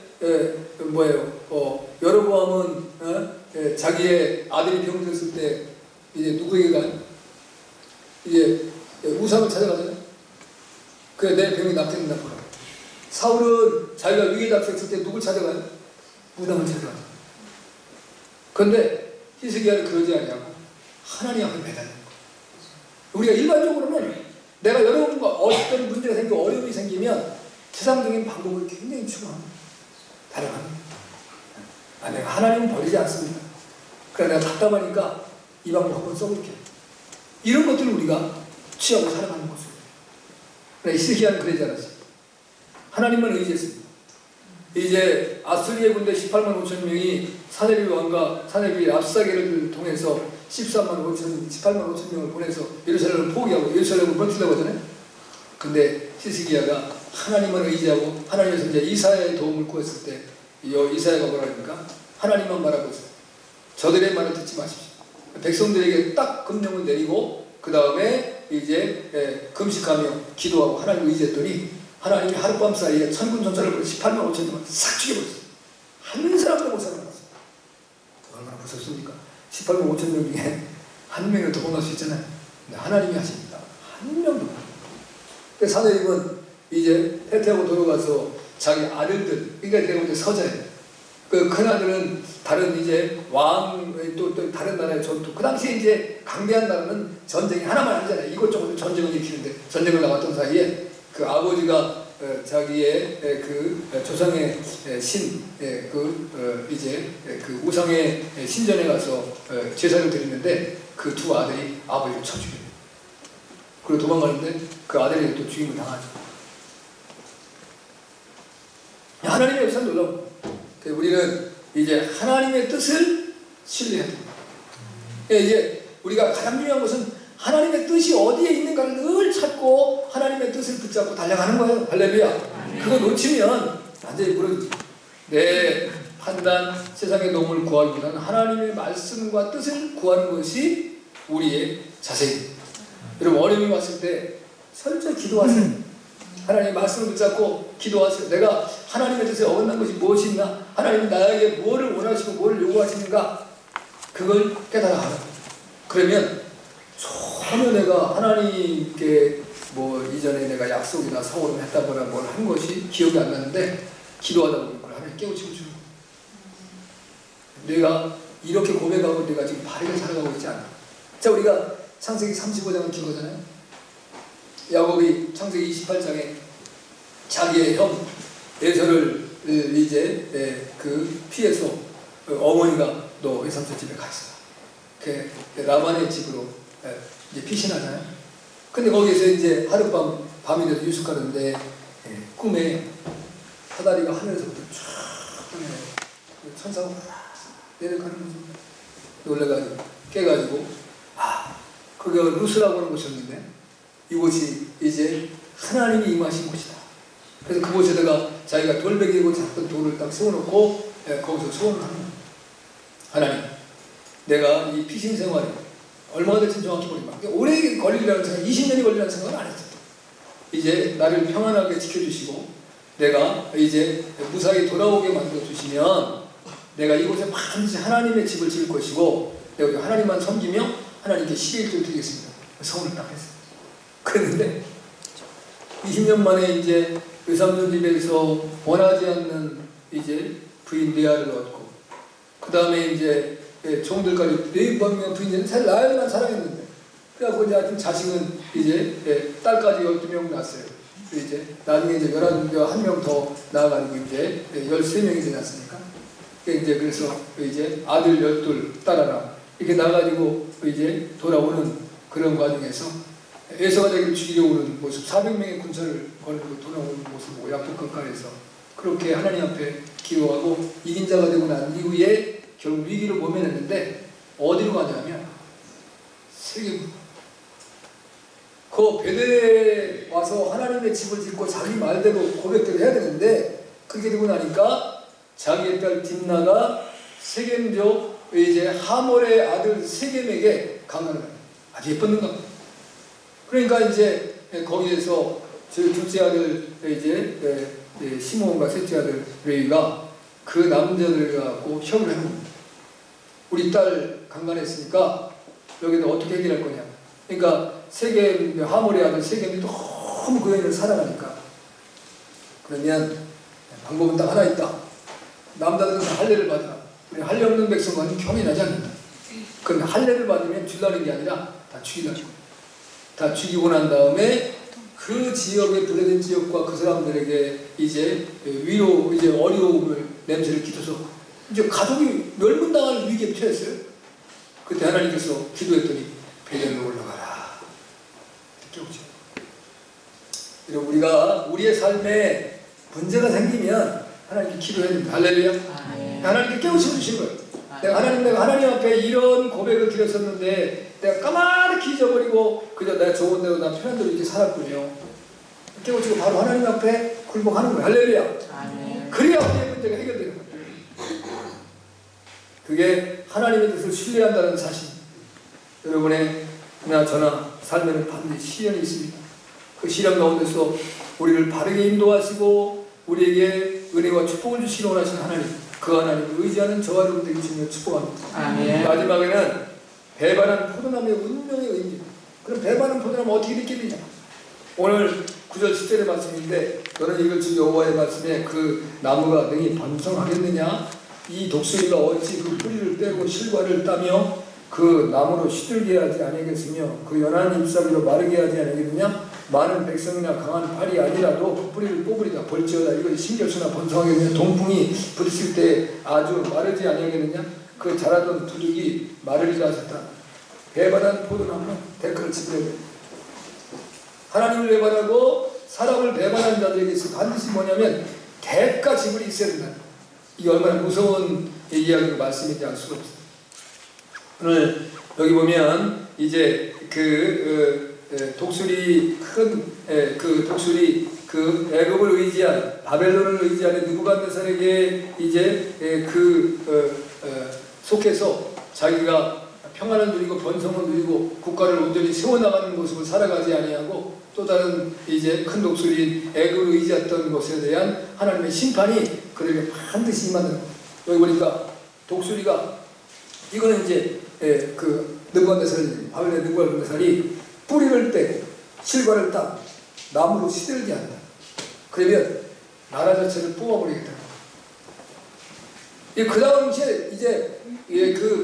여로보암은 자기의 아들이 병들었을 때 이제 누구에게 가? 이제 우상을 찾아가잖아요. 그래 내 병이 낫겠는가. 사울은 자기가 위기에 닥쳤을 때 누굴 찾아가요? 무당을 찾아가요. 그런데 히스기야는 그러지 않냐고 하나님 앞에 매달리는 거예요. 우리가 일반적으로는 내가 여러분과 어떤 문제가 생기고 어려움이 생기면 세상적인 방법을 굉장히 추구합니다. 달아갑니다. 내가 하나님은 버리지 않습니다. 그래 내가 답답하니까 이 방법 한번 써볼게. 이런 것들을 우리가 취하고 살아가는 것입니다. 히스기야는 그러지 않았어요. 하나님만 의지했습니다. 이제 아수리의 군대 18만 5천 명이 사네립 왕과 사네립 압사게를 통해서 18만 5천 명을 보내서 예루살렘을 포기하고 예루살렘을 버티려고 하잖아요. 근데 히스기야가 하나님만 의지하고 하나님의 선지자 이사야의 도움을 구했을 때 이사야가 뭐라 합니까? 하나님만 바라보고 있어요. 저들의 말을 듣지 마십시오. 백성들에게 딱 금령을 내리고 그 다음에 이제 금식하며 기도하고 하나님을 의지했더니 하나님이 하룻밤 사이에 천군 전차를 보내 18만 5천 명을 싹 죽여버렸어요. 한 사람도 못 살아났어요. 얼마나 무섭습니까? 18만 5천 명 중에 한 명을 도망갈 수 있잖아요. 근데 하나님이 하십니다. 한 명도 못. 그래서 사내립은 이제 해태하고 돌아가서 자기 아들들, 그러니까 내가 이제 서자예요. 그 큰아들은 다른 이제 또 다른 나라의 전투. 그 당시에 이제 강대한 나라는 전쟁이 하나만 아니잖아요. 이것저것 전쟁을 일으키는데 전쟁을 나갔던 사이에 그 아버지가 자기의 그 조상의 신, 이제 그 우상의 신전에 가서 제사를 드리는데 그 두 아들이 아버지를 쳐 죽여요. 그리고 도망가는데 그 아들이 또 죽임을 당하죠. 하나님의 역사는 놀라운 거예요. 우리는 이제 하나님의 뜻을 신뢰해야 됩니다. 이제 우리가 가장 중요한 것은 하나님의 뜻이 어디에 있는가를 늘 찾고 하나님의 뜻을 붙잡고 달려가는 거예요. 할렐루야. 그거 놓치면 완전히 무너지죠. 내 판단, 세상의 도움을 구하기보다는 하나님의 말씀과 뜻을 구하는 것이 우리의 자세입니다. 여러분 어려움이 왔을 때 철저히 기도하세요. 하나님의 말씀을 붙잡고 기도하세요. 내가 하나님의 뜻에 어긋난 것이 무엇이 있나? 하나님이 나에게 뭐를 원하시고 뭐를 요구하시는가? 그걸 깨달아 하라. 그러면 전혀 내가 하나님께 뭐 이전에 내가 약속이나 서원을 했다거나 뭘 한 것이 기억이 안 나는데 기도하다 보니 그걸 하나님 깨우치고 주는 거예요. 내가 이렇게 고백하고 내가 지금 바르게 살아가고 있지 않아. 자, 우리가 창세기 35장을 긴 거잖아요. 야곱이 창세기 28장에 자기의 형 에서를 이제 그 피해서 어머니가 너 외삼촌 집에 가 있어. 그 라반의 집으로 이제 피신하잖아요. 근데 거기에서 이제 하룻밤 밤이 돼서 유숙 가는데 꿈에 사다리가 하늘에서부터 쫙 천사가 내려가는 거죠. 놀래가지고 깨가지고 그게 루스라고 하는 곳이었는데 이곳이 이제 하나님이 임하신 곳이다. 그래서 그곳에다가 자기가 돌베개고 작은 돌을 딱 세워놓고 거기서 소원을 하는 거예요. 하나님, 내가 이 피신 생활이 얼마나 될지 정확히 모르지만 오래 걸리려는 생각, 20년이 걸리려는 생각은 안 했어요. 이제 나를 평안하게 지켜주시고 내가 이제 무사히 돌아오게 만들어주시면 내가 이곳에 반드시 하나님의 집을 지을 것이고 내가 하나님만 섬기며 하나님께 11조를 드리겠습니다. 소원을 딱 했어요. 그랬는데 20년 만에 이제 외삼촌 집에서 원하지 않는 이제 부인 레아를 얻고 그 다음에 이제 종들까지 4명의 부인은 나이만 사랑했는데 그래갖고 이제 자식은 이제 딸까지 12명 낳았어요. 이제 나중에 이제 1명 더 낳아가지고 이제 13명이 되지 이제 그래서 이제 아들 12, 딸 하나 이렇게 나가지고 이제 돌아오는 그런 과정에서 에서가 자기를 죽이려고 오는 모습, 400명의 군사를 거느리고 돌아오는 모습을 보고 약속강가에서 그렇게 하나님 앞에 기도하고 이긴 자가 되고 난 이후에 결국 위기를 모면했는데 어디로 가냐면 세계로. 그 베델에 와서 하나님의 집을 짓고 자기 말대로 고백대로 해야 되는데 그렇게 되고 나니까 자기의 딸 딥나가 세겜족 이제 하몰의 아들 세겜에게 강간을 해요. 아주 예뻤는가? 그러니까 이제 거기에서 저 둘째 아들 이제 시몬과 셋째 아들 레위가 그 남자들 갖고 협의를 하는 겁니다. 우리 딸 강간했으니까 여기는 어떻게 해결할 거냐? 그러니까 세겜 하몰의 아들 세겜이 너무 그 여인을 사랑하니까 그러면 방법은 딱 하나 있다. 남자들은 할례를 받아라. 할례 없는 백성과는 경연하지 않는다. 그럼 할례를 받으면 줄라는 게 아니라 다 죽이라는 거예요. 다 죽이고 난 다음에 그 지역의 분해된 지역과 그 사람들에게 이제 위로 이제 어려움을 냄새를 끼쳐서 이제 가족이 멸문당할 위기에 처했어요. 그때 하나님께서 기도했더니 베델로 올라가라. 깨우쳐. 여러분 우리가 우리의 삶에 문제가 생기면 하나님께 기도해야 됩니다. 할렐루야. 하나님께 깨우쳐 주신 거예요. 내가 하나님 앞에 이런 고백을 드렸었는데 내가 까마득히 잊어버리고 그저 내가 좋은 대로 나 편한 대로 이렇게 살았군요. 깨우치고 바로 하나님 앞에 굴복하는 거예요. 할렐루야. 그래야 우리의 문제가 해결되는 거예요. 그게 하나님의 뜻을 신뢰한다는 사실. 여러분의 나 저나 삶에는 반드시 시련이 있습니다. 그 시련 가운데서 우리를 바르게 인도하시고 우리에게 은혜와 축복을 주시기 원하시는 하나님, 그 하나님을 의지하는 저와 여러분들에게 주님을 축복합니다. 아멘. 마지막에는 배반한 포도나무의 운명의 의미. 그럼 배반한 포도나무 어떻게 느끼느냐? 오늘 9절 10절의 말씀인데 너는 이걸 주 여호와의 말씀에 그 나무가 능히 번성하겠느냐? 이 독수리가 어찌 그 뿌리를 떼고 실과를 따며 그 나무로 시들게 하지 아니겠으며 그 연한 잎사귀로 마르게 하지 아니겠느냐? 많은 백성이나 강한 팔이 아니라도 그 뿌리를 뽑으리다. 볼지어다 이것이 신결수나 번성하겠느냐? 동풍이 부딪힐 때 아주 마르지 아니하겠느냐? 그 자라던 두둑이 마르리라 하셨다. 배반한 포도나무는 대가를 지불해야 돼. 하나님을 배반하고 사람을 배반한 자들에게 있어 반드시 뭐냐면 대가 지불이 있어야 된다. 이게 얼마나 무서운 이야기고 말씀인지 알 수가 없어요. 오늘 여기 보면 이제 독수리 독수리 애굽을 의지한 바벨론을 의지하는 느부갓네살에게 이제 속해서 자기가 평안을 누리고 번성을 누리고 국가를 온전히 세워나가는 모습을 살아가지 아니하고 또 다른 이제 큰 독수리 애굽을 의지했던 것에 대한 하나님의 심판이 그들에게 반드시 임하는. 여기 보니까 독수리가 이거는 이제 느부갓네살이 바벨론의 느부갓네살이 뿌리를 떼고 실과를 따고 나무로 시들게 한다. 그러면 나라 자체를 뽑아버리겠다. 그 다음 이제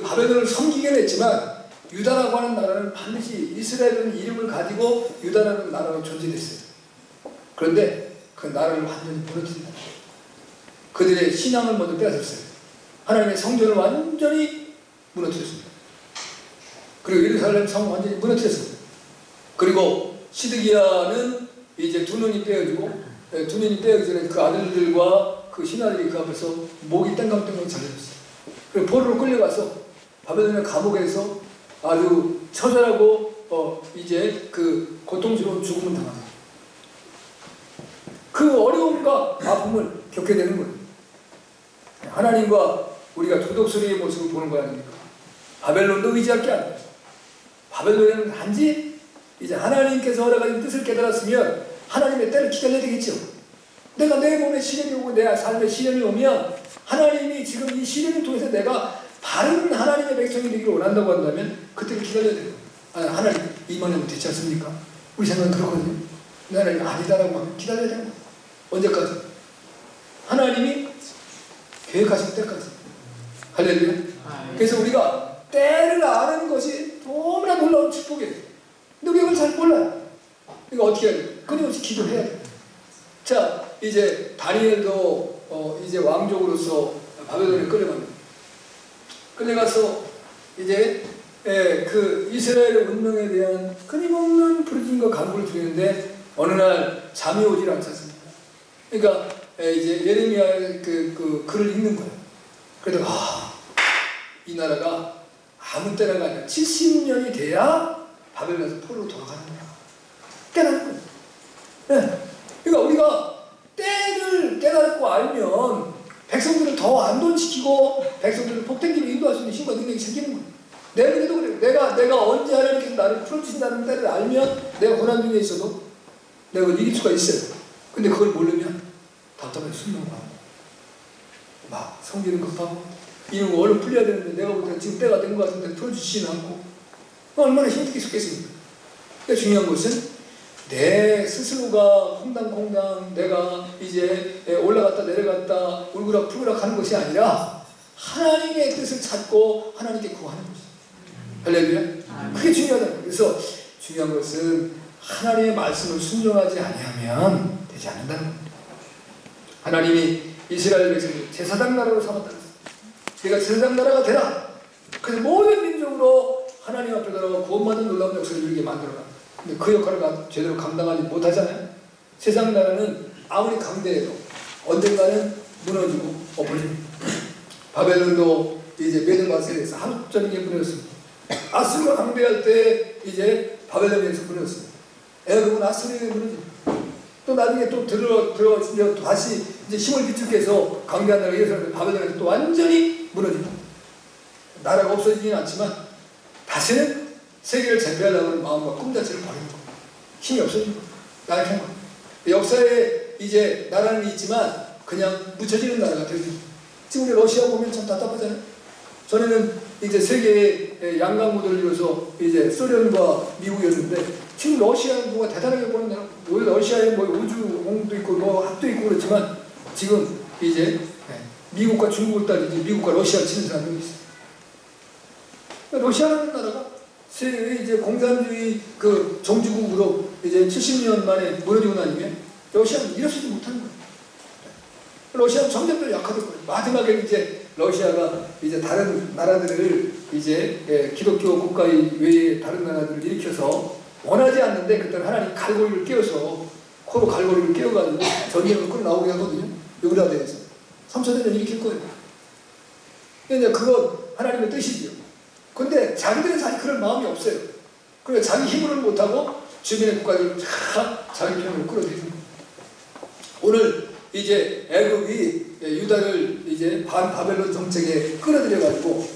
바벨론을 섬기긴 했지만 유다라고 하는 나라는 반드시 이스라엘은 이름을 가지고 유다라는 나라가 존재했어요. 그런데 그 나라를 완전히 무너뜨린다. 그들의 신앙을 먼저 빼앗았어요. 하나님의 성전을 완전히 무너뜨렸습니다. 그리고 예루살렘 성 완전히 무너뜨렸습니다. 그리고 시드기야는 이제 두 눈이 떼어지고 두 눈이 떼어지기 전에 그 아들들과 그 신하들이 그 앞에서 목이 땡강땡강 잘려졌어요. 그리고 포로로 끌려가서 바벨론의 감옥에서 아주 처절하고 이제 그 고통스러운 죽음을 당합니다. 그 어려움과 아픔을 겪게 되는 거예요. 하나님과 우리가 두 독수리의 모습을 보는 거 아닙니까? 바벨론도 의지할 게 아니에요. 바벨론에는 단지 이제 하나님께서 허락하신 뜻을 깨달았으면 하나님의 때를 기다려야 되겠죠. 내가 내 몸에 시련이 오고 내 삶에 시련이 오면 하나님이 지금 이 시련을 통해서 내가 바른 하나님의 백성이 되기를 원한다고 한다면 그때를 기다려야 돼요. 하나님 임하면 되지 않습니까? 우리 생각은 그렇거든요. 하나님 아니다라고 하면 기다려야 되는 거예요. 언제까지? 하나님이 계획하신 때까지. 할렐루야. 그래서 우리가 때를 아는 것이 너무나 놀라운 축복이에요. 근데 우리가 그걸 잘 몰라요. 이거 어떻게 해야 돼? 끊임없이 기도해야 돼. 자, 이제 다니엘도 이제 왕족으로서 바벨론에 끌려갑니다. 끌려가서 이제 그 이스라엘의 운명에 대한 끊임없는 부르짖음과 간구를 드리는데 어느 날 잠이 오질 않습니다. 그러니까 이제 예레미야의 그 글을 읽는 거예요. 그러다가 이 나라가 아무 때나가 아니라 70년이 돼야 바벨론에서 포로로 돌아가는 거야. 깨닫는 거예요. 네. 그러니까 우리가 때를 깨닫고 알면 백성들을 더 안돈시키고 백성들을 폭행기로 인도할 수 있는 힘과 능력이 생기는 거예요. 내 믿어도 그래요. 내가 언제 하나님께서 나를 풀어주신다는 때를 알면 내가 고난 중에 있어도 내가 이길 수가 있어요. 근데 그걸 모르면 답답해 순명하고 막 성기는 급하고 이런 거 얼른 풀려야 되는데 내가 볼 때 지금 때가 된 것 같은데 풀어주시지는 않고 얼마나 힘들게 속겠습니까? 근데 중요한 것은 내 스스로가 콩당콩당 내가 이제 올라갔다 내려갔다 울그락 풀그락 하는 것이 아니라 하나님의 뜻을 찾고 하나님께 구하는 것이죠. 할렐루야. 그게 중요하다. 그래서 중요한 것은 하나님의 말씀을 순종하지 아니하면 되지 않는다는 겁니다. 하나님이 이스라엘 백성을 제사장 나라로 삼았다. 내가 제사장 나라가 되라. 그래서 모든 민족으로 하나님 앞에 나라가 구원받는 놀라운 역사를 이루게 만들어라. 근데 그 역할을 제대로 감당하지 못하잖아요. 세상 나라는 아무리 강대해도 언젠가는 무너지고 엎어집니다. 바벨론도 이제 메드바셀에서 하루 저녁에 무너졌습니다. 아수르가 강대할 때 이제 바벨론에서 무너졌습니다. 애굽은 아수르에 무너집니다. 또 나중에 또 다시 이제 힘을 비축해서 강대한 나라가 이어서 바벨론에서 또 완전히 무너집니다. 나라가 없어지지는 않지만 다시는 세계를 제패하려고 하는 마음과 꿈 자체를 버리는 거예요. 힘이 없어지는 거예요. 나약한 거예요. 역사에 이제 나라는 있지만 그냥 묻혀지는 나라가 되죠. 지금 우리 러시아 보면 참 답답하잖아요. 전에는 이제 세계의 양강구도를 이뤄서 이제 소련과 미국이었는데 지금 러시아는 누가 대단하게 보는 나라. 러시아에 뭐 우주공도 있고 뭐 합도 있고 그렇지만 지금 이제 미국과 중국을 따지지 미국과 러시아를 치는 사람이 있어요. 러시아라는 나라가 세계 이제 공산주의 그 정주국으로 이제 70년 만에 무너지고 나니면 러시아는 일어서지 못하는 거예요. 러시아는 점점 더 약화될 거예요. 마지막에 이제 러시아가 이제 다른 나라들을 이제 기독교 국가 외에 다른 나라들을 일으켜서 원하지 않는데 그때는 하나님 갈고리를 끼워서 코로 갈고리를 끼워가지고 전쟁을 끌어 나오게 하거든요. 유라대에서 3,000년 일으킬 거예요. 이제 그건 하나님의 뜻이지요. 근데 자기들은 사실 그럴 마음이 없어요. 그러니까 자기 힘으로는 못하고 주변의 국가들을 다 자기 편으로 끌어들이는 거예요. 오늘 이제 애국이 유다를 이제 반바벨론 정책에 끌어들여가지고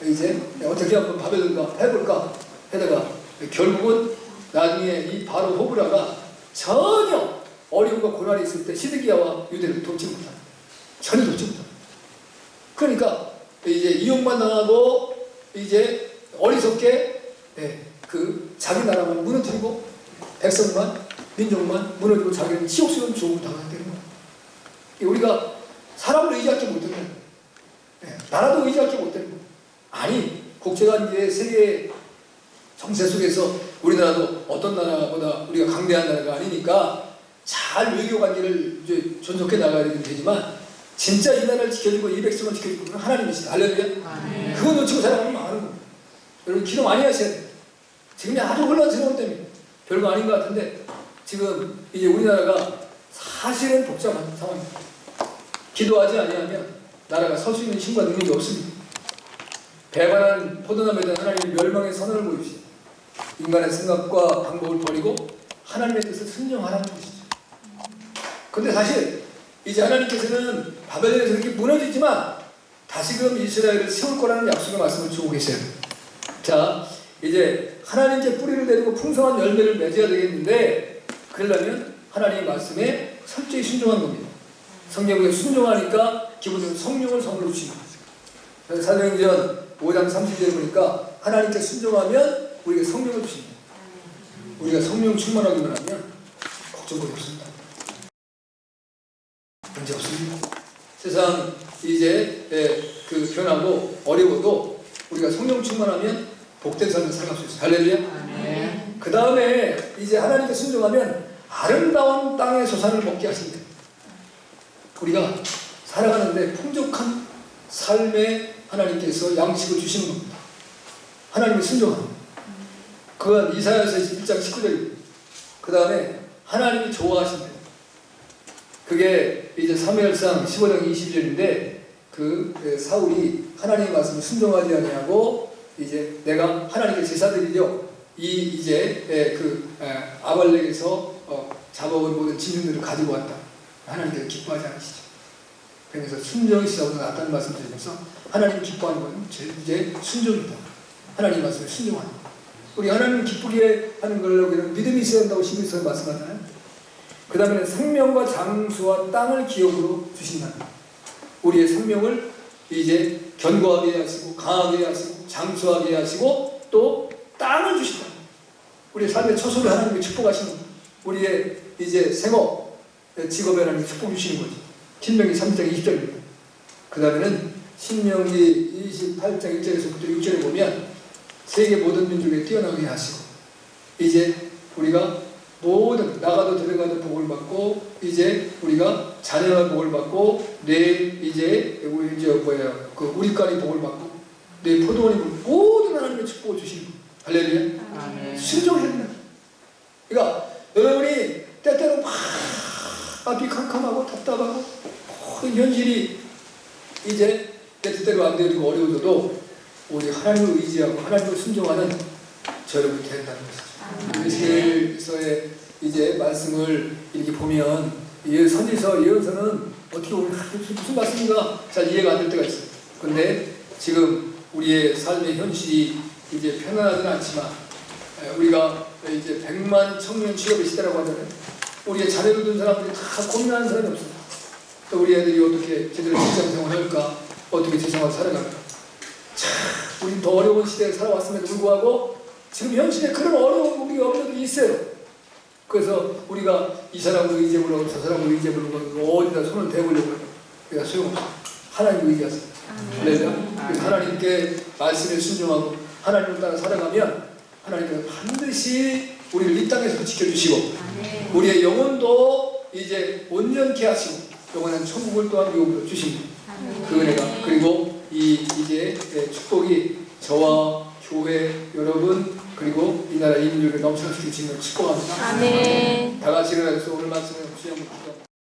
이제 어떻게 한번 바벨론과 해볼까 하다가 결국은 나중에 이 바로 호브라가 전혀 어려움과 고난이 있을 때 시드기야와 유대를 돕지 못합니다. 전혀 돕지 못합니다. 그러니까 이제 이용만 당하고 이제 어리석게 그 자기 나라만 무너뜨리고 백성만 민족만 무너지고 자기는 치욕스러운 조국을 당하게 되는 거예요. 우리가 사람을 의지하지 못하면 나라도 의지하지 못하는 거예요. 아니 국제가 이제 세계 정세 속에서 우리나라도 어떤 나라보다 우리가 강대한 나라가 아니니까 잘 외교 관계를 이제 존속해 나가야 되지만 진짜 이 나라를 지켜주고 이 백성을 지켜주고 그건 하나님이시다. 할렐루야. 그거 놓치고 살아가면 망하는 거예요. 여러분 기도 많이 하셔야 돼요. 지금이 아주 혼란스러운 때문에 별거 아닌 것 같은데 지금 이제 우리나라가 사실은 복잡한 상황입니다. 기도하지 아니하면 나라가 설 수 있는 힘과 능력이 없습니다. 배반한 포도나무에 대한 하나님의 멸망의 선언을 보여주시죠. 인간의 생각과 방법을 버리고 하나님의 뜻을 순종하라는 것이죠. 그런데 사실 이제 하나님께서는 바벨론에서 이렇게 무너지지만 다시금 이스라엘을 세울 거라는 약속의 말씀을 주고 계세요. 자, 이제 하나님께 뿌리를 내리고 풍성한 열매를 맺어야 되겠는데 그러려면 하나님의 말씀에 철저히 순종하는 겁니다. 성경에 순종하니까 기본적으로 성령을 선물로 주십니다. 그래서 사도행전 5장 30절에 보니까 하나님께 순종하면 우리에게 성령을 주십니다. 우리가 성령 충만하기만 하면 걱정거리 없습니다. 문제 없습니다. 세상 이제 그 변하고 어려워도 우리가 성령 충만하면 복된 삶을 살아갈 수 있어요. 할렐루야. 그 다음에 이제 하나님께 순종하면 아름다운 땅의 소산을 먹게 하십니다. 우리가 살아가는데 풍족한 삶에 하나님께서 양식을 주시는 겁니다. 하나님의 순종함. 그건 이사야서 1장 19절입니다. 그 다음에 하나님이 좋아하신다. 그게 이제 사무엘상 15장 20절인데 그 사울이 하나님의 말씀을 순종하지 아니하고 이제 내가 하나님께 제사 드리려 이제 아말렉에서 잡아온 모든 짐승들을 가지고 왔다. 하나님께서 기뻐하지 않으시죠. 그래서 순종이 시작으로 나타나는 말씀을 드리면서 하나님 기뻐하는 것은 이제 순종이다. 하나님 말씀을 순종하는 것. 우리 하나님 기쁘게 하는 걸로 믿음이 있어야 한다고 신명서에 말씀하잖아요. 그 다음에 생명과 장수와 땅을 기업으로 주신다. 우리의 생명을 이제 견고하게 하시고 강하게 하시고 장수하게 하시고 또 땅을 주신다. 우리의 삶의 처소를 하나님께 축복하시는 것. 우리의 이제 생업, 직업에 하나님께 축복 주시는 거죠. 신명기 3장 20절입니다. 그 다음에는 신명기 28장 1절에서부터 6절에 보면 세계 모든 민족에 뛰어나게 하시고 이제 우리가 모든 나가도 들어가도 복을 받고 이제 우리가 자녀가 복을 받고 내일 이제 그 우리까지 복을 받고 내 포도원이 모든 하나님의 축복을 주시는 거예요. 할렐루야. 순종해야 된다. 그러니까 여러분이 때때로 막 앞이 캄캄하고 답답하고 모든 현실이 이제 내 뜻대로 안 되고 어려워져도 우리 하나님을 의지하고 하나님을 순종하는 저 여러분이 된다는 것이죠. 에스겔서의 이제 말씀을 이렇게 보면 선지서 예언서는 어떻게 보면 무슨 말씀인가 잘 이해가 안 될 때가 있어요. 그런데 지금 우리의 삶의 현실이 이제 편안하지는 않지만 우리가 이제 100만 청년 취업의 시대라고 하잖아요. 우리의 자녀를 둔 사람들이 다 고민하는 사람이 없어요. 또 우리 애들이 어떻게 제대로 직장생활을 할까, 어떻게 세상을 살아갈까. 참 우리 더 어려운 시대에 살아왔음에도 불구하고 지금 현실에 그런 어려운 우리 어머니들이 있어요. 그래서 우리가 이 사람을 의지해보려고 저 사람을 의지해보려고 어디다 손을 대보려고 해요. 그러니까 소용없어요. 하나님을 의지하세요. 하나님께 말씀에 순종하고 하나님을 따라 살아가면 하나님께서 반드시 우리를 이 땅에서 지켜주시고 우리의 영혼도 이제 온전케 하시고 영원한 천국을 또한 유업으로 주십니다. 그 은혜가 그리고 이제 축복이 저와 교회 여러분 그리고 이 나라 인민족에 넘쳐나시길 지금 축복합니다. 아멘. 다 같이 일어나서 오늘 말씀을 주여 한번 기도합니다.